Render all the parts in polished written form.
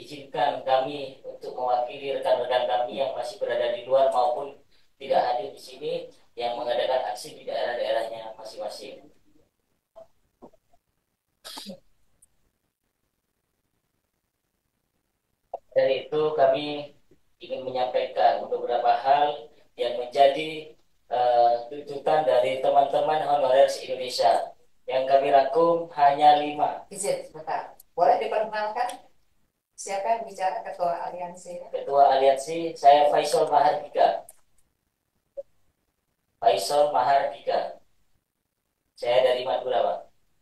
izinkan kami untuk mewakili rekan-rekan kami yang masih berada di luar maupun tidak hadir di sini yang mengadakan aksi di daerah-daerahnya masing-masing. Dari itu kami ingin menyampaikan beberapa hal yang menjadi tuntutan dari teman-teman honorer se-Indonesia yang kami rangkum hanya 5. Izin sebentar. Boleh diperkenalkan siapa yang bicara ketua aliansi? Ketua aliansi saya Faisal Mahardika. Faisal Mahardika. Saya dari Madura, Pak.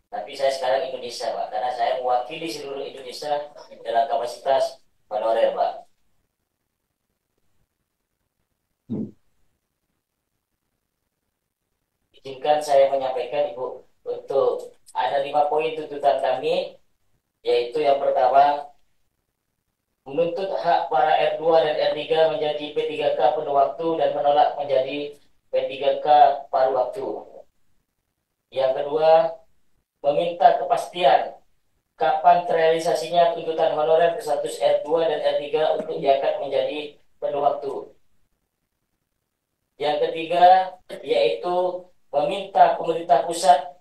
Tapi saya sekarang Indonesia, Pak, karena saya mewakili seluruh Indonesia dalam kapasitas honorer, Pak. Izinkan saya menyampaikan, Ibu, untuk ada 5 poin tuntutan kami, yaitu yang pertama, menuntut hak para R2 dan R3 menjadi P3K penuh waktu dan menolak menjadi P3K paruh waktu. Yang kedua, meminta kepastian kapan terrealisasinya tuntutan honorer berstatus R2 dan R3 untuk diangkat menjadi penuh waktu. Yang ketiga, yaitu meminta pemerintah pusat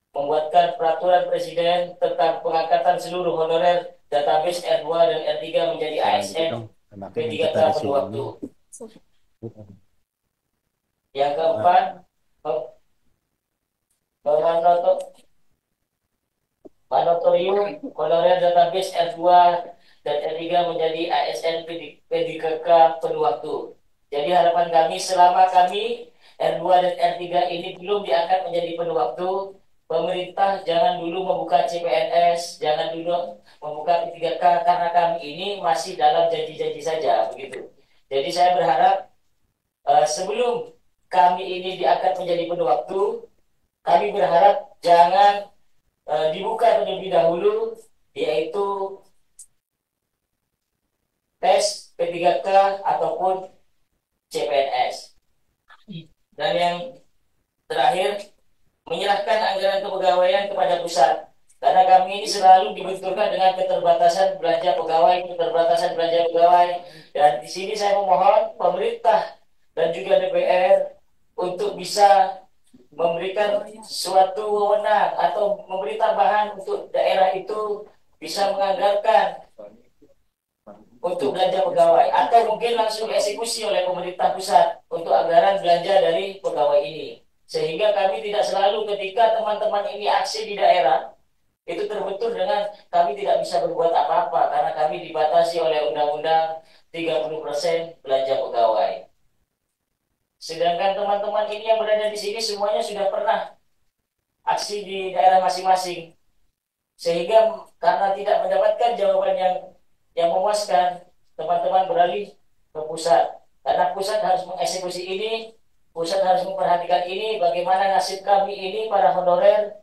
membuatkan peraturan presiden tentang pengangkatan seluruh honorer database R2 dan R3 menjadi ASN P3K penuh waktu. Yang keempat, moratorium honorer database R2 dan R3 menjadi ASN P3K penuh waktu. Jadi harapan kami selama kami R2 dan R3 ini belum diangkat menjadi penuh waktu, pemerintah jangan dulu membuka CPNS, jangan dulu membuka P3K karena kami ini masih dalam janji-janji saja begitu. Jadi saya berharap sebelum kami ini diangkat menjadi penuh waktu, kami berharap jangan dibuka terlebih dahulu, yaitu tes P3K ataupun CPNS. Dan yang terakhir, menyerahkan anggaran kepegawaian kepada pusat. Karena kami ini selalu dibenturkan dengan keterbatasan belanja pegawai, keterbatasan belanja pegawai. Dan di sini saya memohon pemerintah dan juga DPR untuk bisa memberikan suatu wewenang atau memberi tambahan untuk daerah itu bisa menganggarkan untuk belanja pegawai atau mungkin langsung eksekusi oleh pemerintah pusat untuk anggaran belanja dari pegawai ini, sehingga kami tidak selalu ketika teman-teman ini aksi di daerah itu terbentur dengan kami tidak bisa berbuat apa-apa karena kami dibatasi oleh Undang-Undang 30% belanja pegawai. Sedangkan teman-teman ini yang berada di sini semuanya sudah pernah aksi di daerah masing-masing, sehingga karena tidak mendapatkan jawaban yang memuaskan, teman-teman beralih ke pusat. Karena pusat harus mengeksekusi ini, pusat harus memperhatikan ini, bagaimana nasib kami ini para honorer.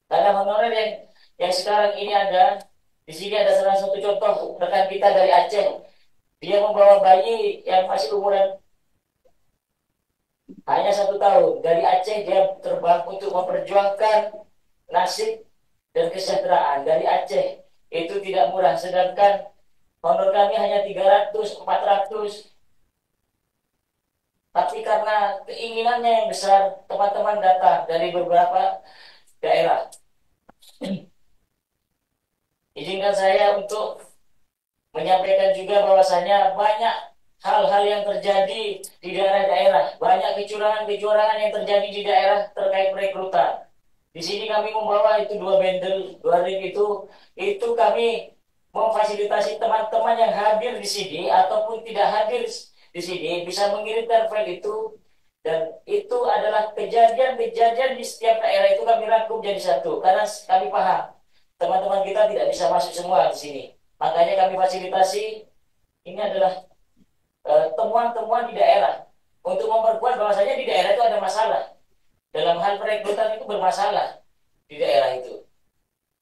Karena honorer yang sekarang ini ada, di sini ada salah satu contoh rekan kita dari Aceh. Dia membawa bayi yang masih umuran hanya 1 tahun. Dari Aceh dia terbang untuk memperjuangkan nasib dan kesejahteraan. Dari Aceh itu tidak murah, sedangkan honor kami hanya 300, 400. Tapi karena keinginannya yang besar, teman-teman datang dari beberapa daerah. Izinkan saya untuk menyampaikan juga bahwasanya banyak hal-hal yang terjadi di daerah-daerah. Banyak kecurangan-kecurangan yang terjadi di daerah terkait perekrutan. Di sini kami membawa itu 2 bundle, 2 ring itu kami memfasilitasi teman-teman yang hadir di sini ataupun tidak hadir di sini bisa mengirimkan file itu, dan itu adalah kejadian-kejadian di setiap daerah itu kami rangkum jadi satu karena kami paham teman-teman kita tidak bisa masuk semua di sini, makanya kami fasilitasi. Ini adalah temuan-temuan di daerah untuk memperkuat bahwasanya di daerah itu ada masalah dalam hal perekrutan, itu bermasalah di daerah itu.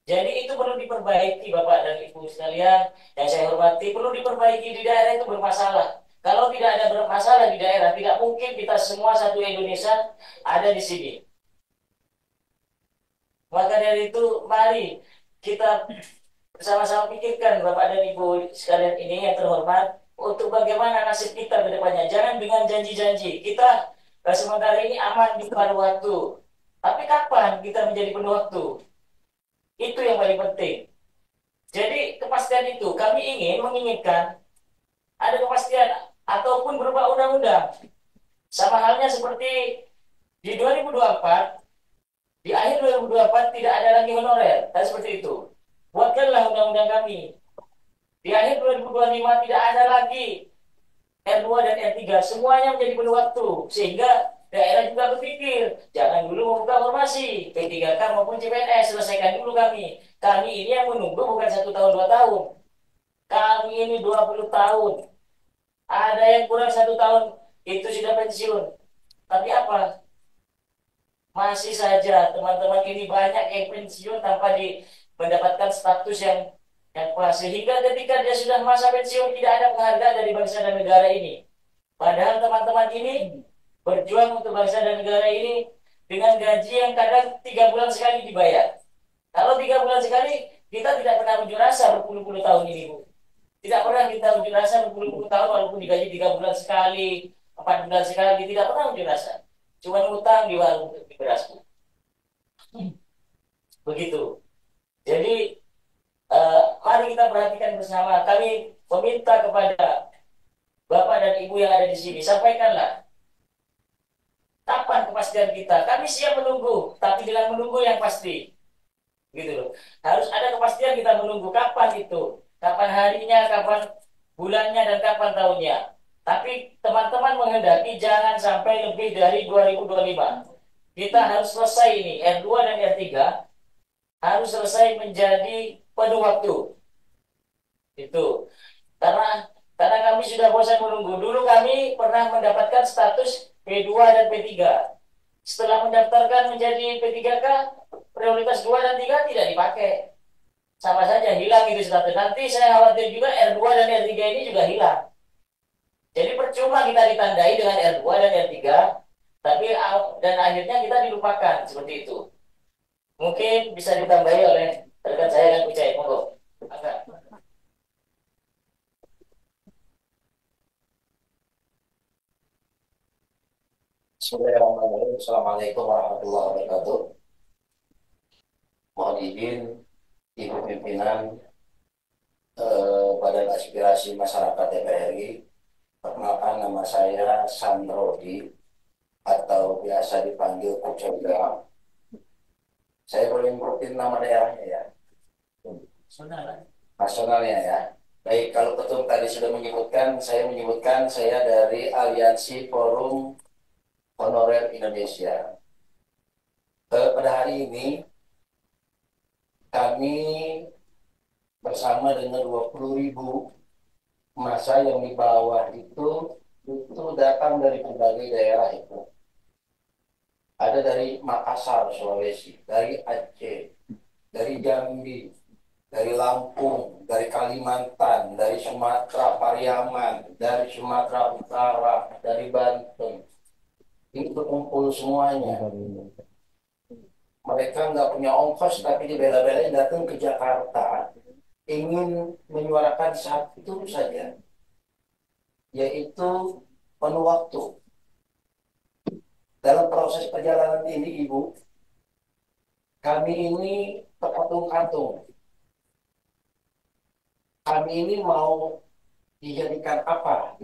Jadi itu perlu diperbaiki Bapak dan Ibu sekalian yang saya hormati, perlu diperbaiki di daerah itu bermasalah. Kalau tidak ada bermasalah di daerah, tidak mungkin kita semua satu Indonesia ada di sini. Maka dari itu, mari kita bersama-sama pikirkan Bapak dan Ibu sekalian ini yang terhormat untuk bagaimana nasib kita ke depannya. Jangan dengan janji-janji. Kita sementara ini aman di paruh waktu. Tapi kapan kita menjadi penuh waktu? Itu yang paling penting. Jadi kepastian itu kami menginginkan ada kepastian ataupun berupa undang-undang. Sama halnya seperti di 2024, di akhir 2024 tidak ada lagi honorer. Dan seperti itu. Buatkanlah undang-undang kami. Di akhir 2025 tidak ada lagi R2 dan R3. Semuanya menjadi penuh waktu. Sehingga daerah juga berpikir, jangan dulu membuka formasi P3K maupun CPNS, selesaikan dulu kami. Kami ini yang menunggu bukan 1 tahun 2 tahun. Kami ini 20 tahun. Ada yang kurang 1 tahun itu sudah pensiun. Tapi apa? Masih saja teman-teman ini banyak yang pensiun tanpa mendapatkan status yang pas. Sehingga ketika dia sudah masa pensiun tidak ada penghargaan dari bangsa dan negara ini. Padahal teman-teman ini berjuang untuk bangsa dan negara ini dengan gaji yang kadang 3 bulan sekali dibayar. Kalau 3 bulan sekali, kita tidak pernah unjuk rasa berpuluh-puluh tahun ini, Bu. Tidak pernah kita unjuk rasa berpuluh-puluh tahun walaupun digaji 3 bulan sekali, 4 bulan sekali, tidak pernah unjuk rasa. Cuma utang di warung di beras, Bu. Begitu. Jadi, mari kita perhatikan bersama. Kami meminta kepada Bapak dan Ibu yang ada di sini, sampaikanlah kapan kepastian kita. Kami siap menunggu, tapi dengan menunggu yang pasti. Gitu loh. Harus ada kepastian kita menunggu kapan itu. Kapan harinya, kapan bulannya, dan kapan tahunnya. Tapi teman-teman menghendaki jangan sampai lebih dari 2025. Kita harus selesai ini, R2 dan R3 harus selesai menjadi penuh waktu. Itu. Karena kami sudah bosan menunggu. Dulu kami pernah mendapatkan status P2 dan P3. Setelah mendaftarkan menjadi P3K, prioritas 2 dan 3 tidak dipakai. Sama saja hilang itu status. Nanti saya khawatir juga R2 dan R3 ini juga hilang. Jadi percuma kita ditandai dengan R2 dan R3, tapi dan akhirnya kita dilupakan seperti itu. Mungkin bisa ditambahi oleh rekan saya dan Kucai. Monggo. Agak. Bismillahirrahmanirrahim. Assalamualaikum warahmatullahi wabarakatuh. Mohon izin Ibu Pimpinan Badan Aspirasi Masyarakat DPR RI. Perkenalkan, nama saya Sandrodi atau biasa dipanggil Kucenda. Saya boleh nyebutin nama daerahnya ya? Nasionalnya ya. Baik, kalau Ketum tadi sudah menyebutkan saya dari Aliansi Forum Honorer Indonesia. Pada hari ini kami bersama dengan 20.000 massa yang di bawah itu datang dari berbagai daerah itu. Ada dari Makassar, Sulawesi, dari Aceh, dari Jambi, dari Lampung, dari Kalimantan, dari Sumatera, Pariaman, dari Sumatera Utara, dari Banten. Ini berkumpul semuanya. Mereka nggak punya ongkos, tapi dibela-belain datang ke Jakarta ingin menyuarakan satu saja, yaitu penuh waktu. Dalam proses perjalanan ini, Ibu, kami ini terkatung-katung. Kami ini mau dijadikan apa?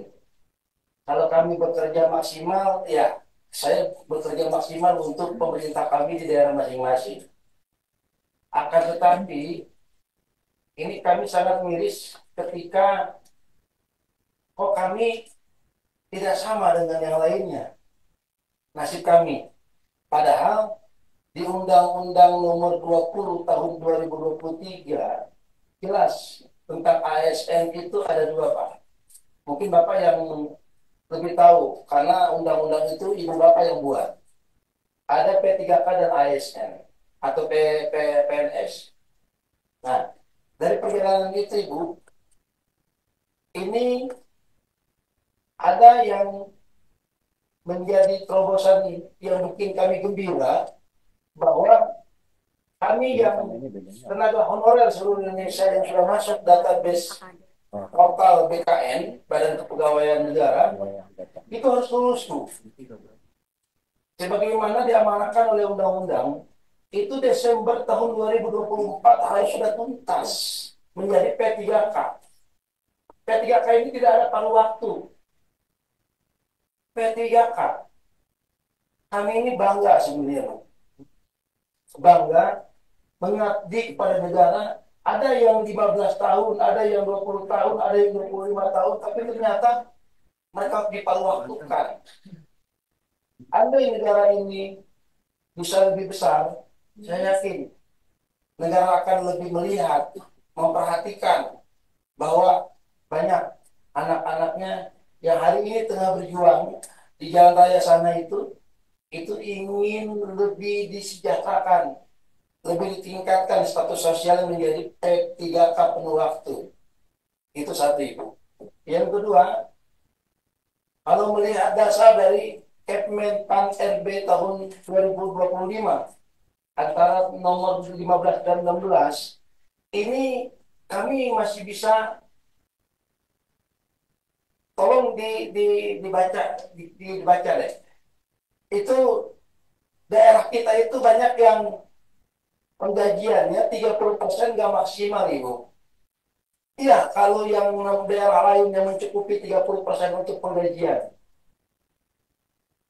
Kalau kami bekerja maksimal, ya saya bekerja maksimal untuk pemerintah kami di daerah masing-masing. Akan tetapi, ini kami sangat miris ketika kok kami tidak sama dengan yang lainnya. Nasib kami. Padahal di Undang-Undang Nomor 20 Tahun 2023 jelas tentang ASN itu ada 2, Pak. Mungkin Bapak yang lebih tahu, karena undang-undang itu Ibu Bapak yang buat. Ada P3K dan ASN atau PNS. Nah, dari perjalanan itu, Ibu, ini ada yang menjadi terobosan yang bikin kami gembira bahwa Kami yang tenaga honorer seluruh Indonesia yang sudah masuk database portal BKN, Badan Kepegawaian Negara, itu harus lulus tuh. Sebagaimana diamanahkan oleh undang-undang, itu Desember tahun 2024 harus sudah tuntas menjadi P3K. P3K ini tidak ada paruh waktu. P3K. Kami ini bangga sebenarnya. Bangga mengabdi kepada negara. Ada yang 15 tahun, ada yang 20 tahun, ada yang 25 tahun, tapi ternyata mereka diparuh-waktukan. Andai negara ini bisa lebih besar, saya yakin negara akan lebih melihat, memperhatikan bahwa banyak anak-anaknya yang hari ini tengah berjuang di jalan raya sana itu ingin lebih disejahterakan, lebih ditingkatkan status sosial menjadi P3K penuh waktu. Itu satu, Ibu. Yang kedua, kalau melihat dasar dari Kepmen Pan RB tahun 2025 antara nomor 15 dan 16, ini kami masih bisa, tolong dibaca deh. Itu daerah kita itu banyak yang penggajiannya 30% nggak maksimal, Ibu. Iya, kalau yang daerah lain yang mencukupi 30% untuk penggajian,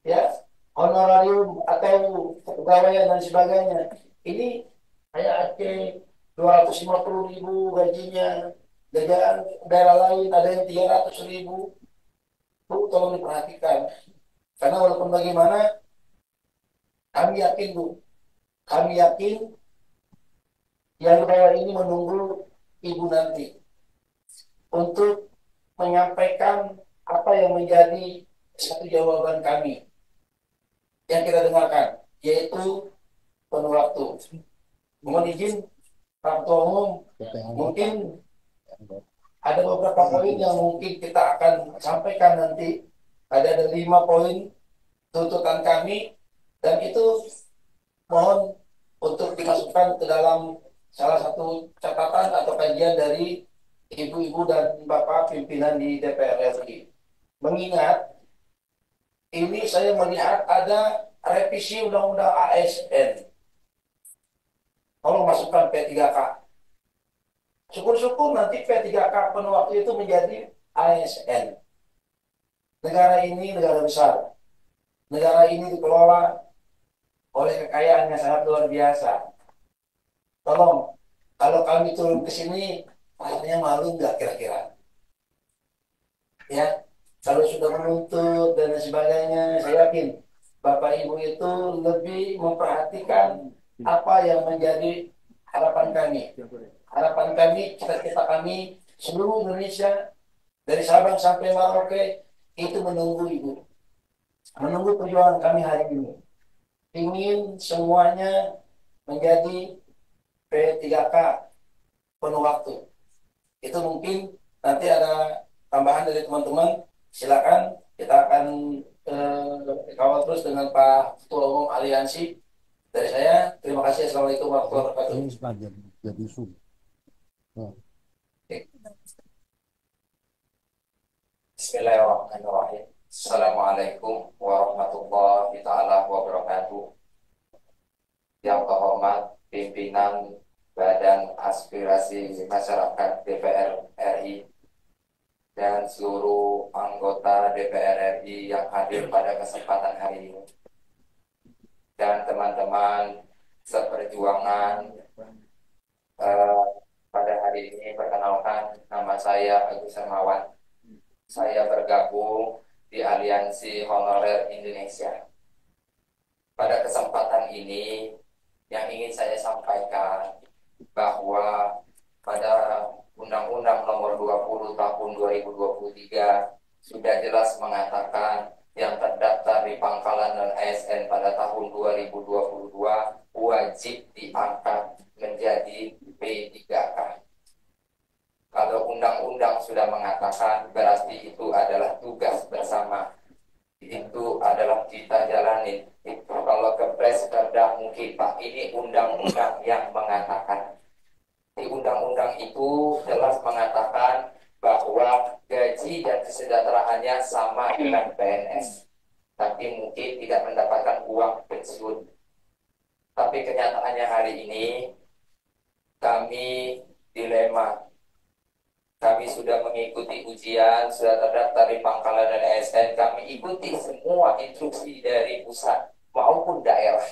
ya, honorarium atau kepegawaian dan sebagainya. Ini kayak Aceh 250.000 gajinya, jajaran daerah lain ada yang 300.000. Bu, tolong diperhatikan. Karena walaupun bagaimana, kami yakin, Bu, kami yakin yang di bawah ini menunggu Ibu nanti untuk menyampaikan apa yang menjadi satu jawaban kami yang kita dengarkan, yaitu penuh waktu. Mohon izin, Pak Ketua Umum, mungkin ada beberapa poin yang mungkin kita akan sampaikan nanti. Ada 5 poin tuntutan kami, dan itu mohon untuk dimasukkan ke dalam salah satu catatan atau kajian dari ibu-ibu dan bapak pimpinan di DPR RI. Mengingat ini saya melihat ada revisi undang-undang ASN. Tolong masukkan P3K. Syukur-syukur nanti P3K penuh waktu itu menjadi ASN. Negara ini negara besar. Negara ini dikelola oleh kekayaan yang sangat luar biasa. Tolong, kalau kami turun ke sini, rasanya malu nggak kira-kira? Ya, kalau sudah menuntut dan sebagainya, saya yakin Bapak Ibu itu lebih memperhatikan apa yang menjadi harapan kami. Harapan kami, cita-cita kami, seluruh Indonesia, dari Sabang sampai Merauke, itu menunggu Ibu. Menunggu perjuangan kami hari ini. Ingin semuanya menjadi P3K penuh waktu. Itu mungkin nanti ada tambahan dari teman-teman. Silakan, kita akan kawal terus dengan Pak Ketua Umum Aliansi. Dari saya, terima kasih. Assalamualaikum warahmatullahi wabarakatuh. Jadi sub. Bismillahirrahmanirrahim. Assalamualaikum warahmatullahi taala wabarakatuh. Yang terhormat pimpinan Badan Aspirasi Masyarakat DPR RI dan seluruh anggota DPR RI yang hadir pada kesempatan hari ini, dan teman-teman seperjuangan pada hari ini. Perkenalkan, nama saya Agus Hermawan. Saya bergabung di Aliansi Honorer Indonesia. Pada kesempatan ini yang ingin saya sampaikan bahwa pada Undang-Undang Nomor 20 Tahun 2023 sudah jelas mengatakan yang terdaftar di Pangkalan dan ASN pada tahun 2022 wajib diangkat menjadi P3K. Kalau undang-undang sudah mengatakan, berarti itu adalah tugas bersama. Itu adalah kita jalani. Itu kalau kepres Perda mungkin Pak, ini undang-undang yang itu jelas mengatakan bahwa gaji dan kesejahteraannya sama dengan PNS, tapi mungkin tidak mendapatkan uang pensiun. Tapi kenyataannya hari ini kami dilema. Kami sudah mengikuti ujian, sudah terdaftar di Pangkalan dan ASN, kami ikuti semua instruksi dari pusat maupun daerah.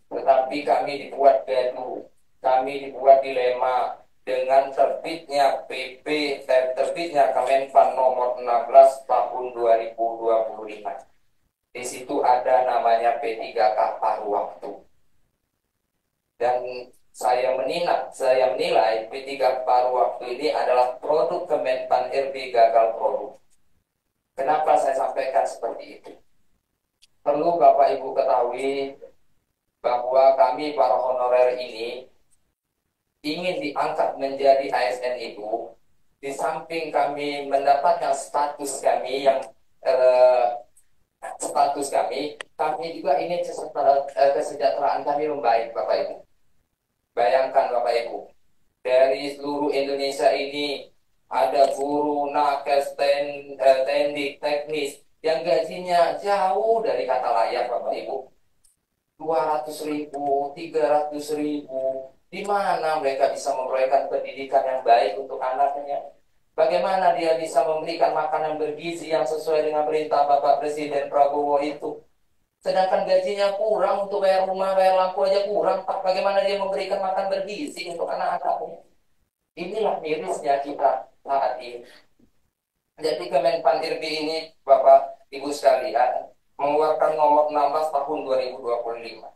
Tetapi kami dibuat gaduh, kami dibuat dilema dengan terbitnya PP, terbitnya Kemenpan nomor 16 tahun 2025. Di situ ada namanya P3K paruh waktu. Dan saya menilai P3 paruh waktu ini adalah produk Kemenpan RB gagal produk. Kenapa saya sampaikan seperti itu? Perlu Bapak Ibu ketahui bahwa kami para honorer ini ingin diangkat menjadi ASN itu, di samping kami mendapatkan status kami yang kami juga ingin kesejahteraan kami membaik, Bapak Ibu. Bayangkan Bapak Ibu, dari seluruh Indonesia ini ada guru, nakes, teknik, teknis yang gajinya jauh dari kata layak, Bapak Ibu. 200.000, 300.000, di mana mereka bisa memberikan pendidikan yang baik untuk anaknya? Bagaimana dia bisa memberikan makanan bergizi yang sesuai dengan perintah Bapak Presiden Prabowo itu? Sedangkan gajinya kurang untuk bayar rumah, bayar lampu aja kurang, Pak. Bagaimana dia memberikan makan bergizi untuk anak-anaknya? Inilah mirisnya kita saat ini. Jadi Kemenpan RB ini, Bapak Ibu sekalian, mengeluarkan nomor 16 tahun 2025.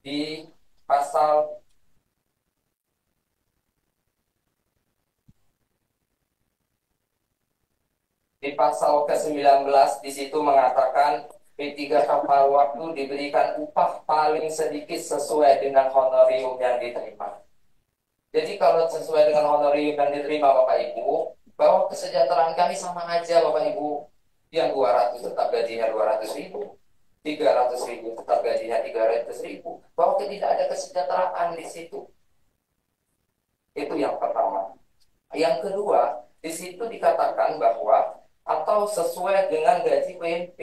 Di pasal ke-19 di situ mengatakan P3K paruh waktu diberikan upah paling sedikit sesuai dengan honorium yang diterima. Jadi kalau sesuai dengan honorium yang diterima Bapak Ibu, bahwa kesejahteraan kami sama aja Bapak Ibu. Yang 200 tetap gajinya 200.000, 300.000 tetap gajinya 300.000. Bahwa tidak ada kesejahteraan di situ. Itu yang pertama. Yang kedua, di situ dikatakan bahwa atau sesuai dengan gaji UMP.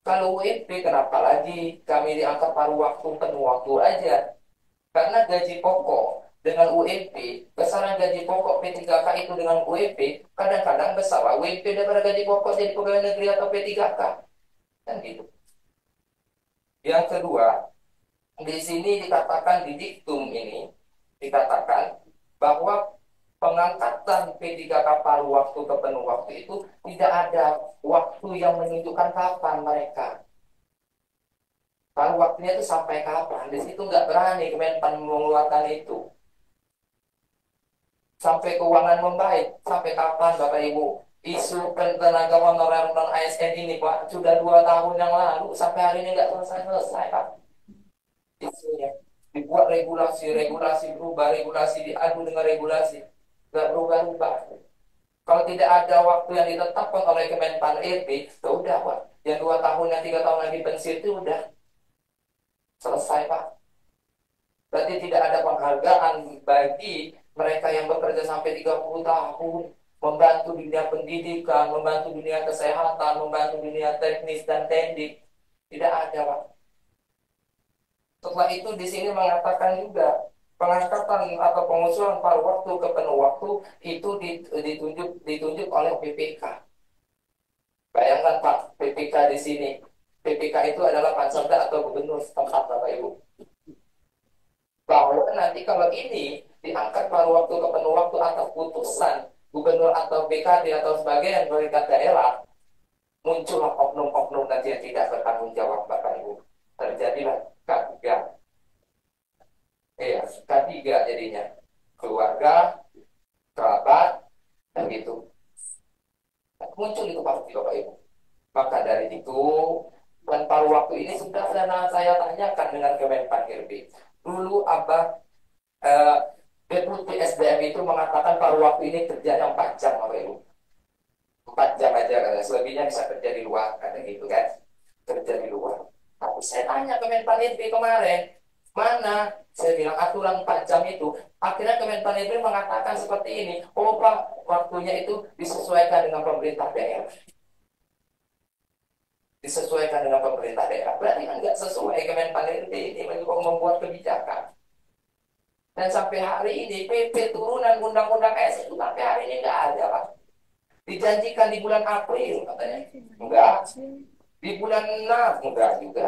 Kalau UMP kenapa lagi kami diangkat paruh waktu penuh waktu aja? Karena gaji pokok dengan UMP, besaran gaji pokok P3K itu dengan UMP, kadang-kadang besar UMP daripada gaji pokok jadi pegawai negeri atau P3K. Kan gitu. Yang kedua, di sini dikatakan di diktum ini, dikatakan bahwa pengangkatan P3K paruh waktu ke penuh waktu itu tidak ada waktu yang menunjukkan kapan mereka. Paruh waktunya itu sampai kapan? Di situ nggak berani Kemenpan mengeluarkan itu. Sampai keuangan membaik, sampai kapan Bapak Ibu? Isu tenaga honorer non ASN ini Pak sudah 2 tahun yang lalu sampai hari ini nggak selesai Pak. Isunya dibuat regulasi berubah, regulasi diadu dengan regulasi, nggak berubah-ubah. Kalau tidak ada waktu yang ditetapkan oleh Kemenpan RB, ya udah Pak. Yang 2 tahun, yang 3 tahun lagi pensiun itu udah selesai Pak. Berarti tidak ada penghargaan bagi mereka yang bekerja sampai 30 tahun, membantu dunia pendidikan, membantu dunia kesehatan, membantu dunia teknis dan teknik. Tidak ada, Pak. Setelah itu di sini mengatakan juga pengangkatan atau pengusulan paruh waktu ke penuh waktu itu ditunjuk oleh PPK. Bayangkan Pak, PPK di sini. PPK itu adalah Panserda atau gubernur setempat Bapak Ibu. Bahwa nanti kalau ini diangkat paruh waktu ke penuh waktu atas putusan gubernur atau BKD atau sebagian pemerintah daerah, muncullah oknum-oknum nanti yang tidak bertanggung jawab Bapak Ibu. Terjadilah K3. K3 jadinya. Keluarga, kerabat, dan gitu. Muncul itu pasti Bapak Ibu. Maka dari itu, dan paruh waktu ini sudah saya tanyakan dengan Kemenpan RB. Dulu Abah Deputi SDM itu mengatakan paruh waktu ini kerjanya 4 jam Bapak Ibu. 4 jam aja, selebihnya bisa kerja di luar, kata gitu kan. Kerja di luar. Tapi saya tanya Kemenpan RB kemarin, mana Saya bilang aturan 4 jam itu, akhirnya Kemenparekraf mengatakan seperti ini, oh Pak, waktunya itu disesuaikan dengan pemerintah daerah. Disesuaikan dengan pemerintah daerah. Berarti kan nggak sesuai Kemenparekraf ini membuat kebijakan. Dan sampai hari ini PP turunan undang-undang ASN itu sampai hari ini nggak ada Pak. Dijanjikan di bulan April katanya, enggak. Di bulan 6 enggak juga.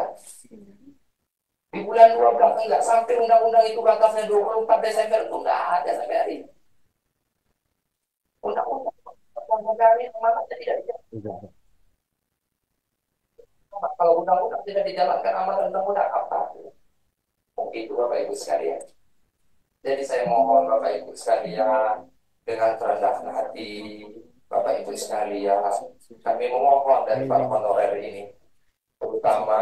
Di bulan 12 enggak, sampai undang-undang itu batasnya 24 Desember itu enggak ada sampai hari ini. Undang-undang ini mana tidak dijalankan. Kalau undang-undang tidak dijalankan, amanat undang-undang apa? Begitu Bapak Ibu sekalian. Jadi saya mohon Bapak Ibu sekalian dengan terendahnya hati, Bapak Ibu sekalian, kami memohon dari para honorer ini, terutama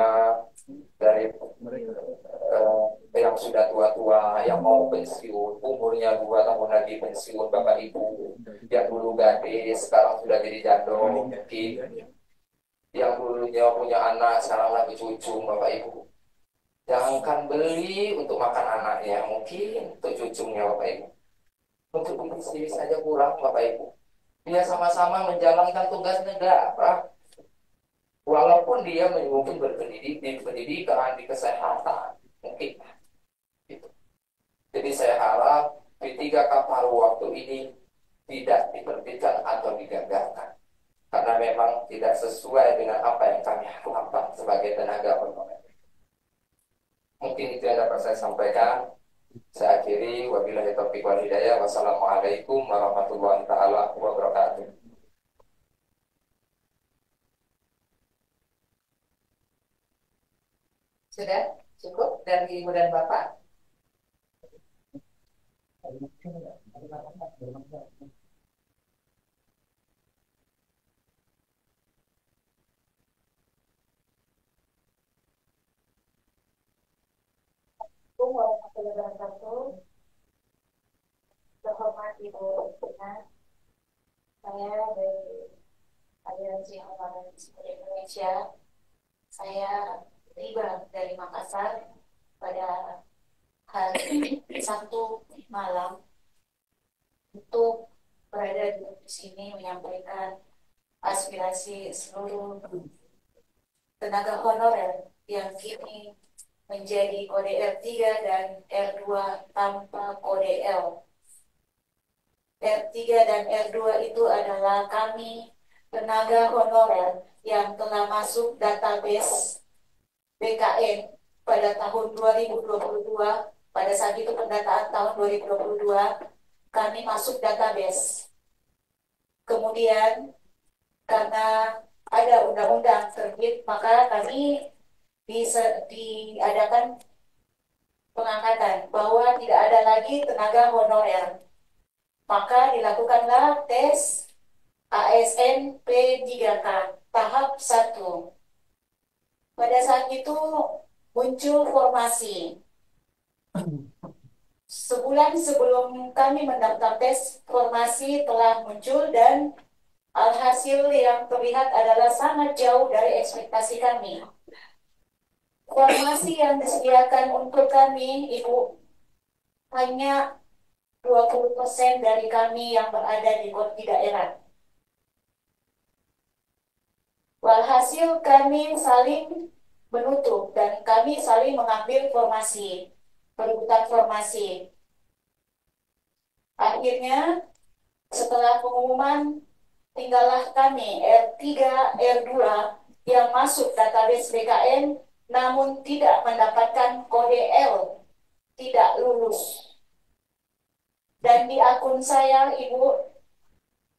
dari yang sudah tua-tua, yang mau pensiun, umurnya 2 tahun lagi pensiun, Bapak Ibu, yang dulu gadis, sekarang sudah jadi jadul, mungkin, yang dulunya punya anak, sekarang lagi cucu, Bapak Ibu. Jangankan beli untuk makan anaknya, mungkin untuk cucunya, Bapak Ibu. Untuk istri saja kurang, Bapak Ibu. Dia sama-sama menjalankan tugas negara. Walaupun dia mungkin berpendidik di pendidikan, di kesehatan, mungkin. Gitu. Jadi saya harap P3K paruh waktu ini tidak diterbitkan atau digagalkan. Karena memang tidak sesuai dengan apa yang kami harapkan sebagai tenaga honorer. Mungkin itu yang dapat saya sampaikan. Saya akhiri, wabillahi taufiq wal hidayah. Wassalamualaikum warahmatullahi taala wabarakatuh. Sudah cukup dari Ibu dan Bapak? Assalamualaikum warahmatullahi wabarakatuh. Terhormat Ibu Tina, saya dari Aliansi Honorer Seluruh Indonesia. Saya tiba dari Makassar pada hari Sabtu malam untuk berada di sini menyampaikan aspirasi seluruh tenaga honorer yang kini menjadi kode R3 dan R2 tanpa kode L. R3 dan R2 itu adalah kami tenaga honorer yang telah masuk database BKN pada tahun 2022. Pada saat itu pendataan tahun 2022, kami masuk database. Kemudian karena ada undang-undang terbit, maka kami diadakan pengangkatan bahwa tidak ada lagi tenaga honorer. Maka dilakukanlah tes ASN P3K tahap 1. Pada saat itu muncul formasi. Sebulan sebelum kami mendaftar tes, formasi telah muncul dan alhasil yang terlihat adalah sangat jauh dari ekspektasi kami. Formasi yang disediakan untuk kami, Ibu, hanya 20% dari kami yang berada di daerah. Walhasil kami saling menutup dan kami saling mengambil formasi, perebutan formasi. Akhirnya, setelah pengumuman, tinggallah kami R3, R2 yang masuk database BKN namun tidak mendapatkan kode L, tidak lulus. Dan di akun saya, Ibu,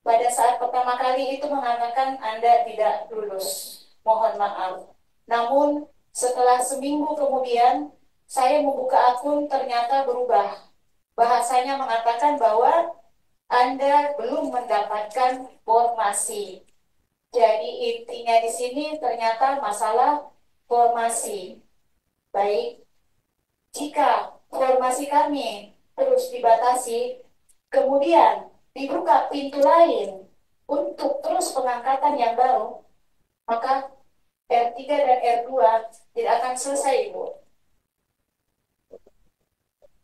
pada saat pertama kali itu mengatakan Anda tidak lulus. Mohon maaf. Namun setelah seminggu kemudian, saya membuka akun ternyata berubah. Bahasanya mengatakan bahwa Anda belum mendapatkan formasi. Jadi intinya di sini ternyata masalah formasi. Baik, jika formasi kami terus dibatasi, kemudian dibuka pintu lain untuk terus pengangkatan yang baru, maka R3 dan R2 tidak akan selesai, Ibu.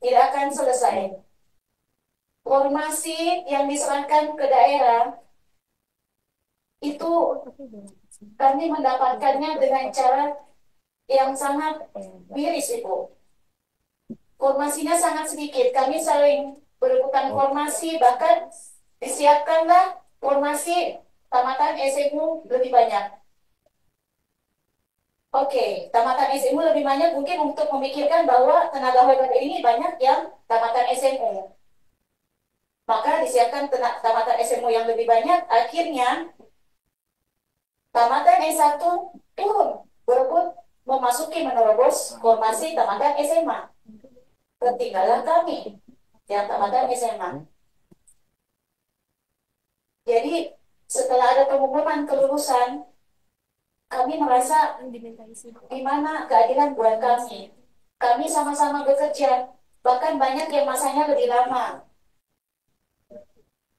tidak akan selesai. Formasi yang diserahkan ke daerah itu kami mendapatkannya dengan cara yang sangat miris, Ibu. Formasinya sangat sedikit. Kami saling berebutan formasi, bahkan disiapkanlah formasi tamatan SMU lebih banyak. Oke, tamatan SMU lebih banyak mungkin untuk memikirkan bahwa tenaga honorer ini banyak yang tamatan SMU. Maka disiapkan tamatan SMU yang lebih banyak, akhirnya tamatan S1 turun, berebut memasuki menerobos formasi tamatan SMA. Ketinggalan kami yang tamatan SMA. Jadi setelah ada pengumuman kelulusan, kami merasa di mana keadilan buat kami. Kami sama-sama bekerja, bahkan banyak yang masanya lebih lama.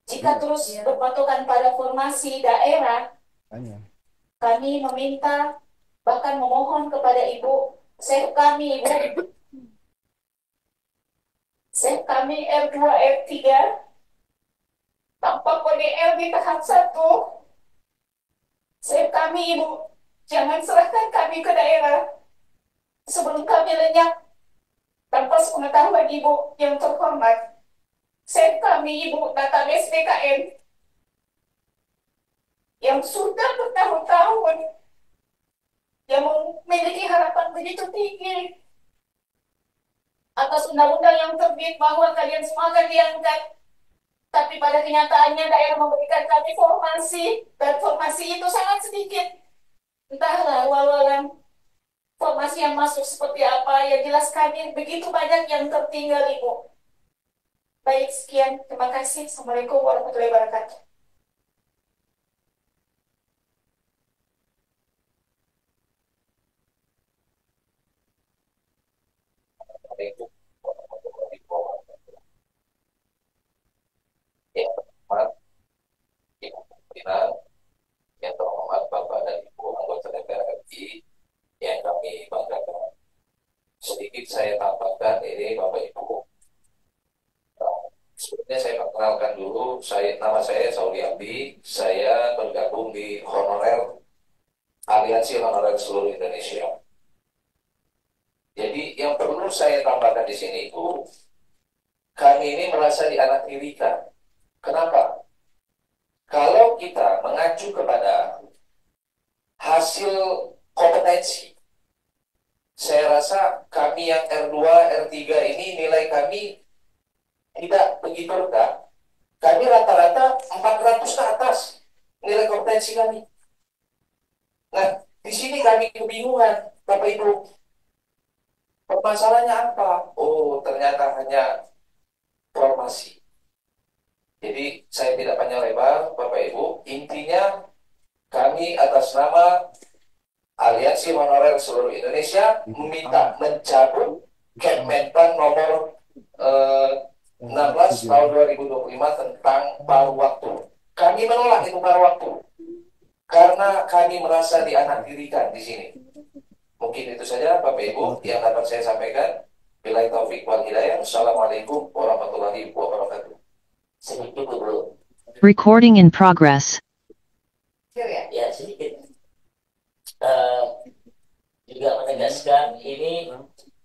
Jika terus berpatokan pada formasi daerah, kami meminta, bahkan memohon kepada Ibu, Sep kami, Ibu, Sep kami R2, R3, tanpa kode L di tahap 1. Sep kami, Ibu, jangan serahkan kami ke daerah sebelum kami lenyap tanpa sepengetahuan Ibu yang terhormat. Sep kami, Ibu, database BKN yang sudah bertahun-tahun, yang memiliki harapan begitu tinggi atas undang-undang yang terbit bahwa kalian semua akan diangkat. Tapi pada kenyataannya daerah memberikan kami formasi, dan formasi itu sangat sedikit. Entahlah walau formasi yang masuk seperti apa, yang jelas kami begitu banyak yang tertinggal, Ibu. Baik, sekian. Terima kasih. Assalamualaikum warahmatullahi wabarakatuh. Ya, Pak, Ibu pimpinan, yang terhormat Bapak dan Ibu anggota DPR RI yang kami banggakan. Sedikit saya tambahkan ini Bapak Ibu. Sebetulnya saya perkenalkan dulu, nama saya Saudi Abdi, saya bergabung di Honorer Aliansi Honorer Seluruh Indonesia. Jadi yang perlu saya tambahkan di sini itu, kami ini merasa dianaktirikan. Kenapa? Kalau kita mengacu kepada hasil kompetensi, saya rasa kami yang R2, R3 ini nilai kami tidak begitu rendah. Kami rata-rata 400 ke atas nilai kompetensi kami. Nah, di sini kami kebingungan, Bapak Ibu. Permasalahannya apa? Oh, ternyata hanya formasi. Jadi saya tidak panjang lebar, Bapak Ibu. Intinya kami atas nama Aliansi Honorer Seluruh Indonesia meminta mencabut Kemenpan nomor 16 tahun 2025 tentang paruh waktu. Kami menolak itu paruh waktu karena kami merasa dianaktirikan di sini. Mungkin itu saja Bapak Ibu yang dapat saya sampaikan. Billahi taufik wal hidayah. Assalamualaikum warahmatullahi wabarakatuh. Sedikit dulu. Recording in progress. Ya, sedikit. Juga menegaskan ini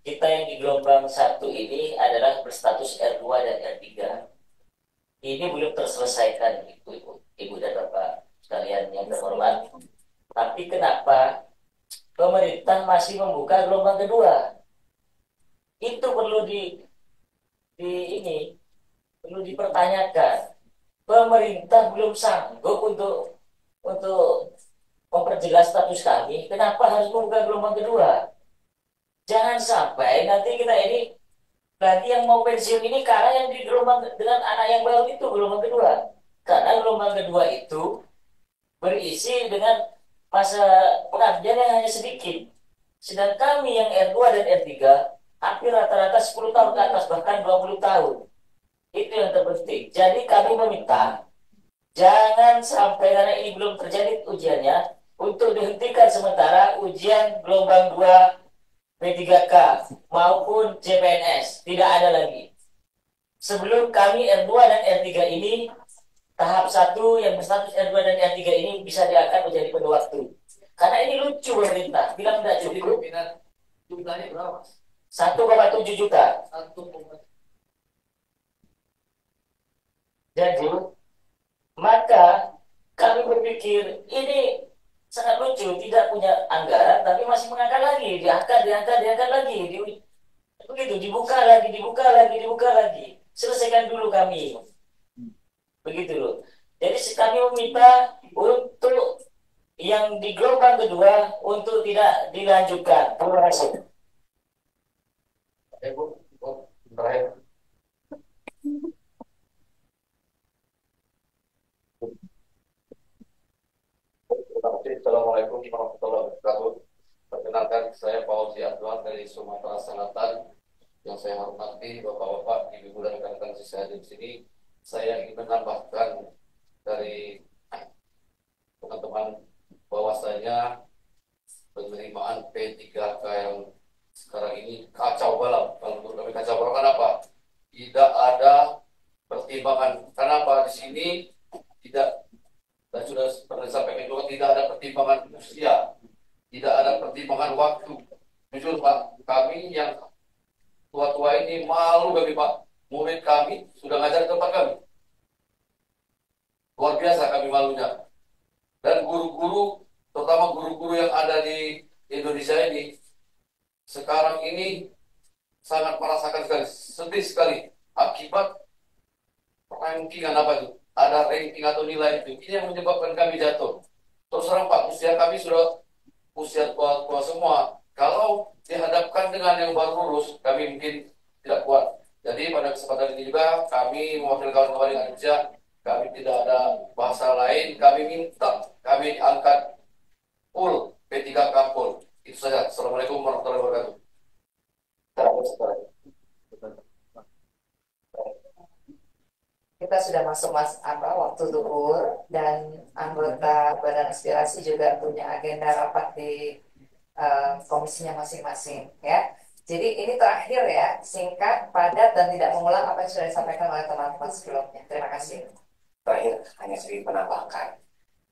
kita yang di gelombang 1 ini adalah berstatus R2 dan R3. Ini belum terselesaikan, Ibu dan Bapak sekalian yang terhormat. Tapi kenapa pemerintah masih membuka gelombang kedua? Itu perlu perlu dipertanyakan. Pemerintah belum sanggup untuk memperjelas status kami. Kenapa harus membuka gelombang kedua? Jangan sampai nanti kita ini yang mau pensiun ini karena yang di gelombang dengan anak yang baru itu gelombang kedua. Karena gelombang kedua itu berisi dengan masa pengabdian yang hanya sedikit. Sedangkan kami yang R2 dan R3 hampir rata-rata 10 tahun ke atas, bahkan 20 tahun. Itu yang terpenting. Jadi kami meminta jangan sampai karena ini belum terjadi ujiannya untuk dihentikan sementara ujian gelombang 2 P3K maupun CPNS. Tidak ada lagi. Sebelum kami R2 dan R3 ini, tahap 1 yang berstatus R2 dan R3 ini bisa diangkat menjadi penuh waktu. Karena ini lucu pemerintah, bilang tidak cukup. Jumlahnya berapa? 1,7 juta. 1,7. Jadi, maka kami berpikir ini sangat lucu, tidak punya anggaran, tapi masih mengangkat lagi, diangkat lagi, begitu, dibuka lagi. Selesaikan dulu kami, begitu loh. Jadi kami meminta untuk yang di gelombang kedua untuk tidak dilanjutkan. Terima kasih. Terakhir. Assalamualaikum warahmatullahi wabarakatuh. Perkenalkan, saya Fauzi Adwan dari Sumatera Selatan. Yang saya hormati Bapak-Bapak, Ibu dan rekan-rekan saya di sini. Saya ingin menambahkan dari teman-teman bahwasanya penerimaan P3K yang sekarang ini kacau balau. Kalau menurut kami kacau balau, kenapa? Tidak ada pertimbangan. Kenapa di sini tidak, dan sudah pernah disampaikan juga, tidak ada pertimbangan usia, tidak ada pertimbangan waktu. Jujur Pak, kami yang tua-tua ini malu kami Pak. Murid kami sudah ngajar di tempat kami. Luar biasa kami malunya. Dan guru-guru, terutama guru-guru yang ada di Indonesia ini, sekarang ini sangat merasakan sekali, sedih sekali akibat rankingan apa itu, ada ranking atau nilai itu. Ini yang menyebabkan kami jatuh. Terus terang Pak, usia kami sudah usia tua-tua semua. Kalau dihadapkan dengan yang baru lulus, kami mungkin tidak kuat. Jadi pada kesempatan ini juga kami mewakili kawan-kawan yang ada, kami tidak ada bahasa lain, kami minta kami angkat full P3K full. Itu saja. Assalamualaikum warahmatullahi wabarakatuh. Kita sudah masuk waktu zuhur dan anggota Badan Aspirasi juga punya agenda rapat di komisinya masing-masing ya. Jadi ini terakhir ya, singkat, padat dan tidak mengulang apa yang sudah disampaikan oleh teman-teman sebelumnya. Terima kasih. Terakhir hanya sedikit menambahkan,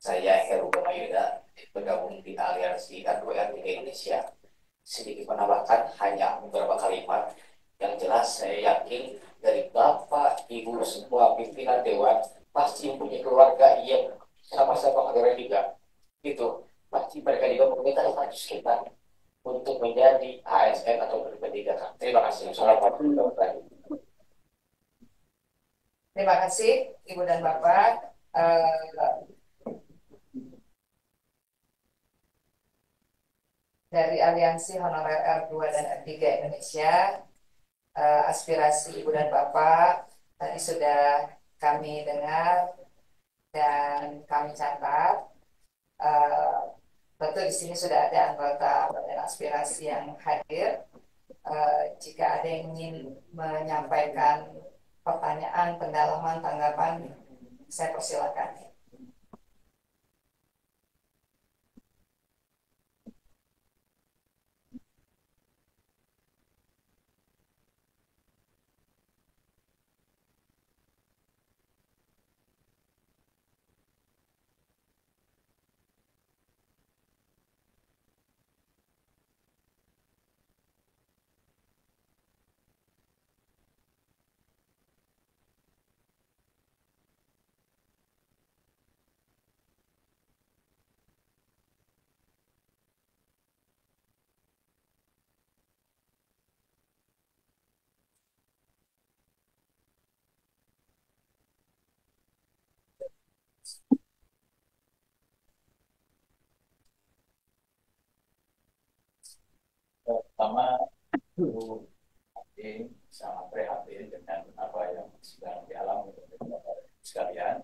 saya Heru Gamayuda bergabung di Aliansi R2R3 Indonesia. Sedikit menambahkan hanya beberapa kalimat yang jelas. Saya yakin dari Bapak, Ibu, semua pimpinan Dewan pasti punya keluarga yang sama-sama negara juga. Itu pasti mereka juga meminta status kita untuk menjadi ASN atau P3K. Terima kasih. Assalamualaikum warahmatullahi wabarakatuh. Terima kasih Ibu dan Bapak. Dari Aliansi Honorer R2 dan R3 Indonesia, aspirasi Ibu dan Bapak tadi sudah kami dengar dan kami catat. Tentu di sini sudah ada anggota Badan Aspirasi yang hadir. Jika ada yang ingin menyampaikan pertanyaan, pendalaman, tanggapan, saya persilakan. Pertama, sangat prihatin dengan apa yang sedang dialami oleh sekalian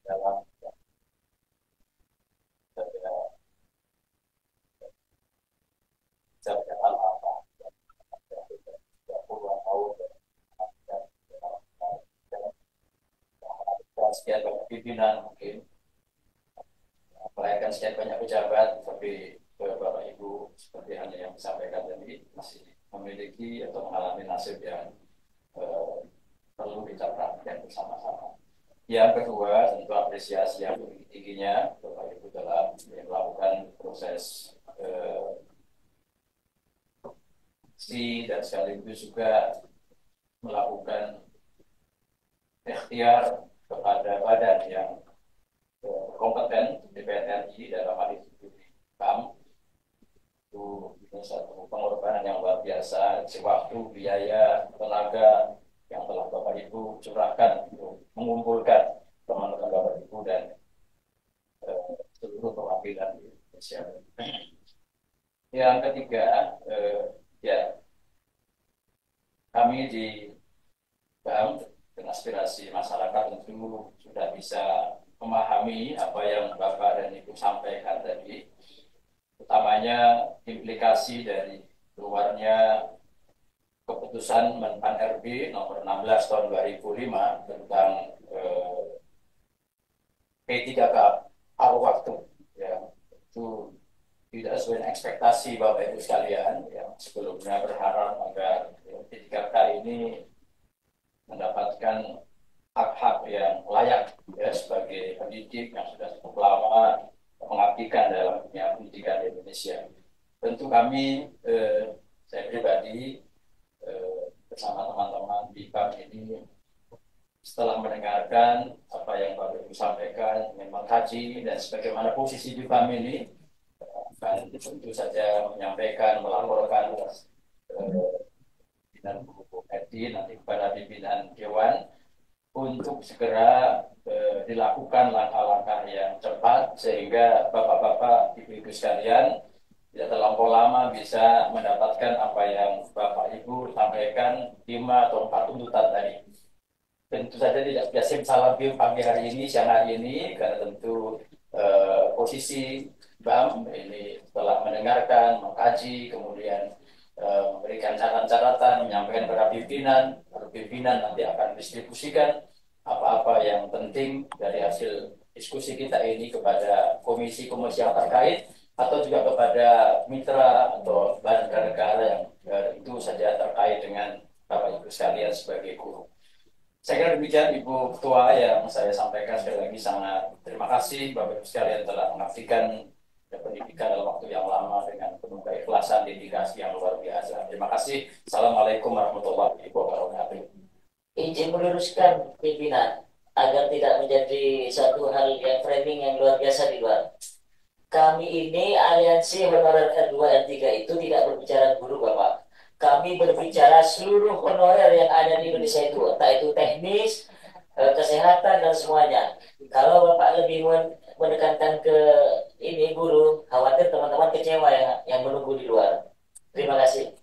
dalam jalan apa puluhan tahun sekian banyak pimpinan mungkin melahirkan sekian banyak pejabat, tapi Ibu seperti hanya yang disampaikan tadi masih memiliki atau mengalami nasib yang perlu kita perhatikan bersama-sama. Yang kedua, tentu apresiasi yang tinggi tingginya Bapak Ibu dalam melakukan proses dan sekaligus juga melakukan ikhtiar kepada badan yang kompeten DPR RI dalam hal itu PAM. Itu satu pengorbanan yang luar biasa, waktu, biaya, tenaga yang telah Bapak Ibu curahkan untuk mengumpulkan teman-teman Bapak Ibu dan seluruh perwakilan di Indonesia. Yang ketiga, ya kami di PAM dengan aspirasi masyarakat tentu sudah bisa memahami apa yang Bapak dan Ibu sampaikan tadi, utamanya implikasi dari keluarnya keputusan Menpan RB nomor 16 tahun 2005 tentang P3K paruh waktu, ya itu tidak sesuai dengan ekspektasi Bapak Ibu sekalian yang sebelumnya berharap agar P3K ini mendapatkan hak-hak yang layak ya sebagai pendidik yang sudah cukup lama mengabdikan dalam dunia pendidikan di Indonesia. Tentu kami, saya pribadi bersama teman-teman di PAM ini setelah mendengarkan apa yang Bapak Ibu sampaikan, ingin mengkaji dan sebagaimana posisi di PAM ini, akan tentu saja menyampaikan, melaporkan pimpinan buku RD nanti kepada pimpinan Dewan untuk segera dilakukan langkah-langkah yang cepat sehingga bapak-bapak, ibu-ibu sekalian tidak terlampau lama bisa mendapatkan apa yang Bapak Ibu sampaikan 5 atau 4 tuntutan tadi. Tentu saja tidak biasa salam pagi hari ini, siang hari ini, karena tentu posisi BAM ini telah mendengarkan, mengkaji, kemudian memberikan catatan-catatan, menyampaikan kepada pimpinan, lalu pimpinan nanti akan distribusikan apa-apa yang penting dari hasil diskusi kita ini kepada komisi-komisi yang terkait atau juga kepada mitra atau badan negara yang itu saja terkait dengan Bapak Ibu sekalian sebagai guru. Saya kira demikian Ibu Ketua yang saya sampaikan. Sekali lagi sangat terima kasih Bapak Ibu sekalian telah mengabdikan pendidikan dalam waktu yang lama dengan penuh keikhlasan, dedikasi yang luar biasa. Terima kasih. Assalamualaikum warahmatullahi wabarakatuh. Izin meluruskan pimpinan agar tidak menjadi satu hal yang framing yang luar biasa di luar. Kami ini aliansi honorer R2 R3 itu tidak berbicara guru Bapak. Kami berbicara seluruh honorer yang ada di Indonesia itu, entah itu teknis, kesehatan dan semuanya. Kalau Bapak lebih menekankan ke ini guru, khawatir teman-teman kecewa yang menunggu di luar. Terima kasih.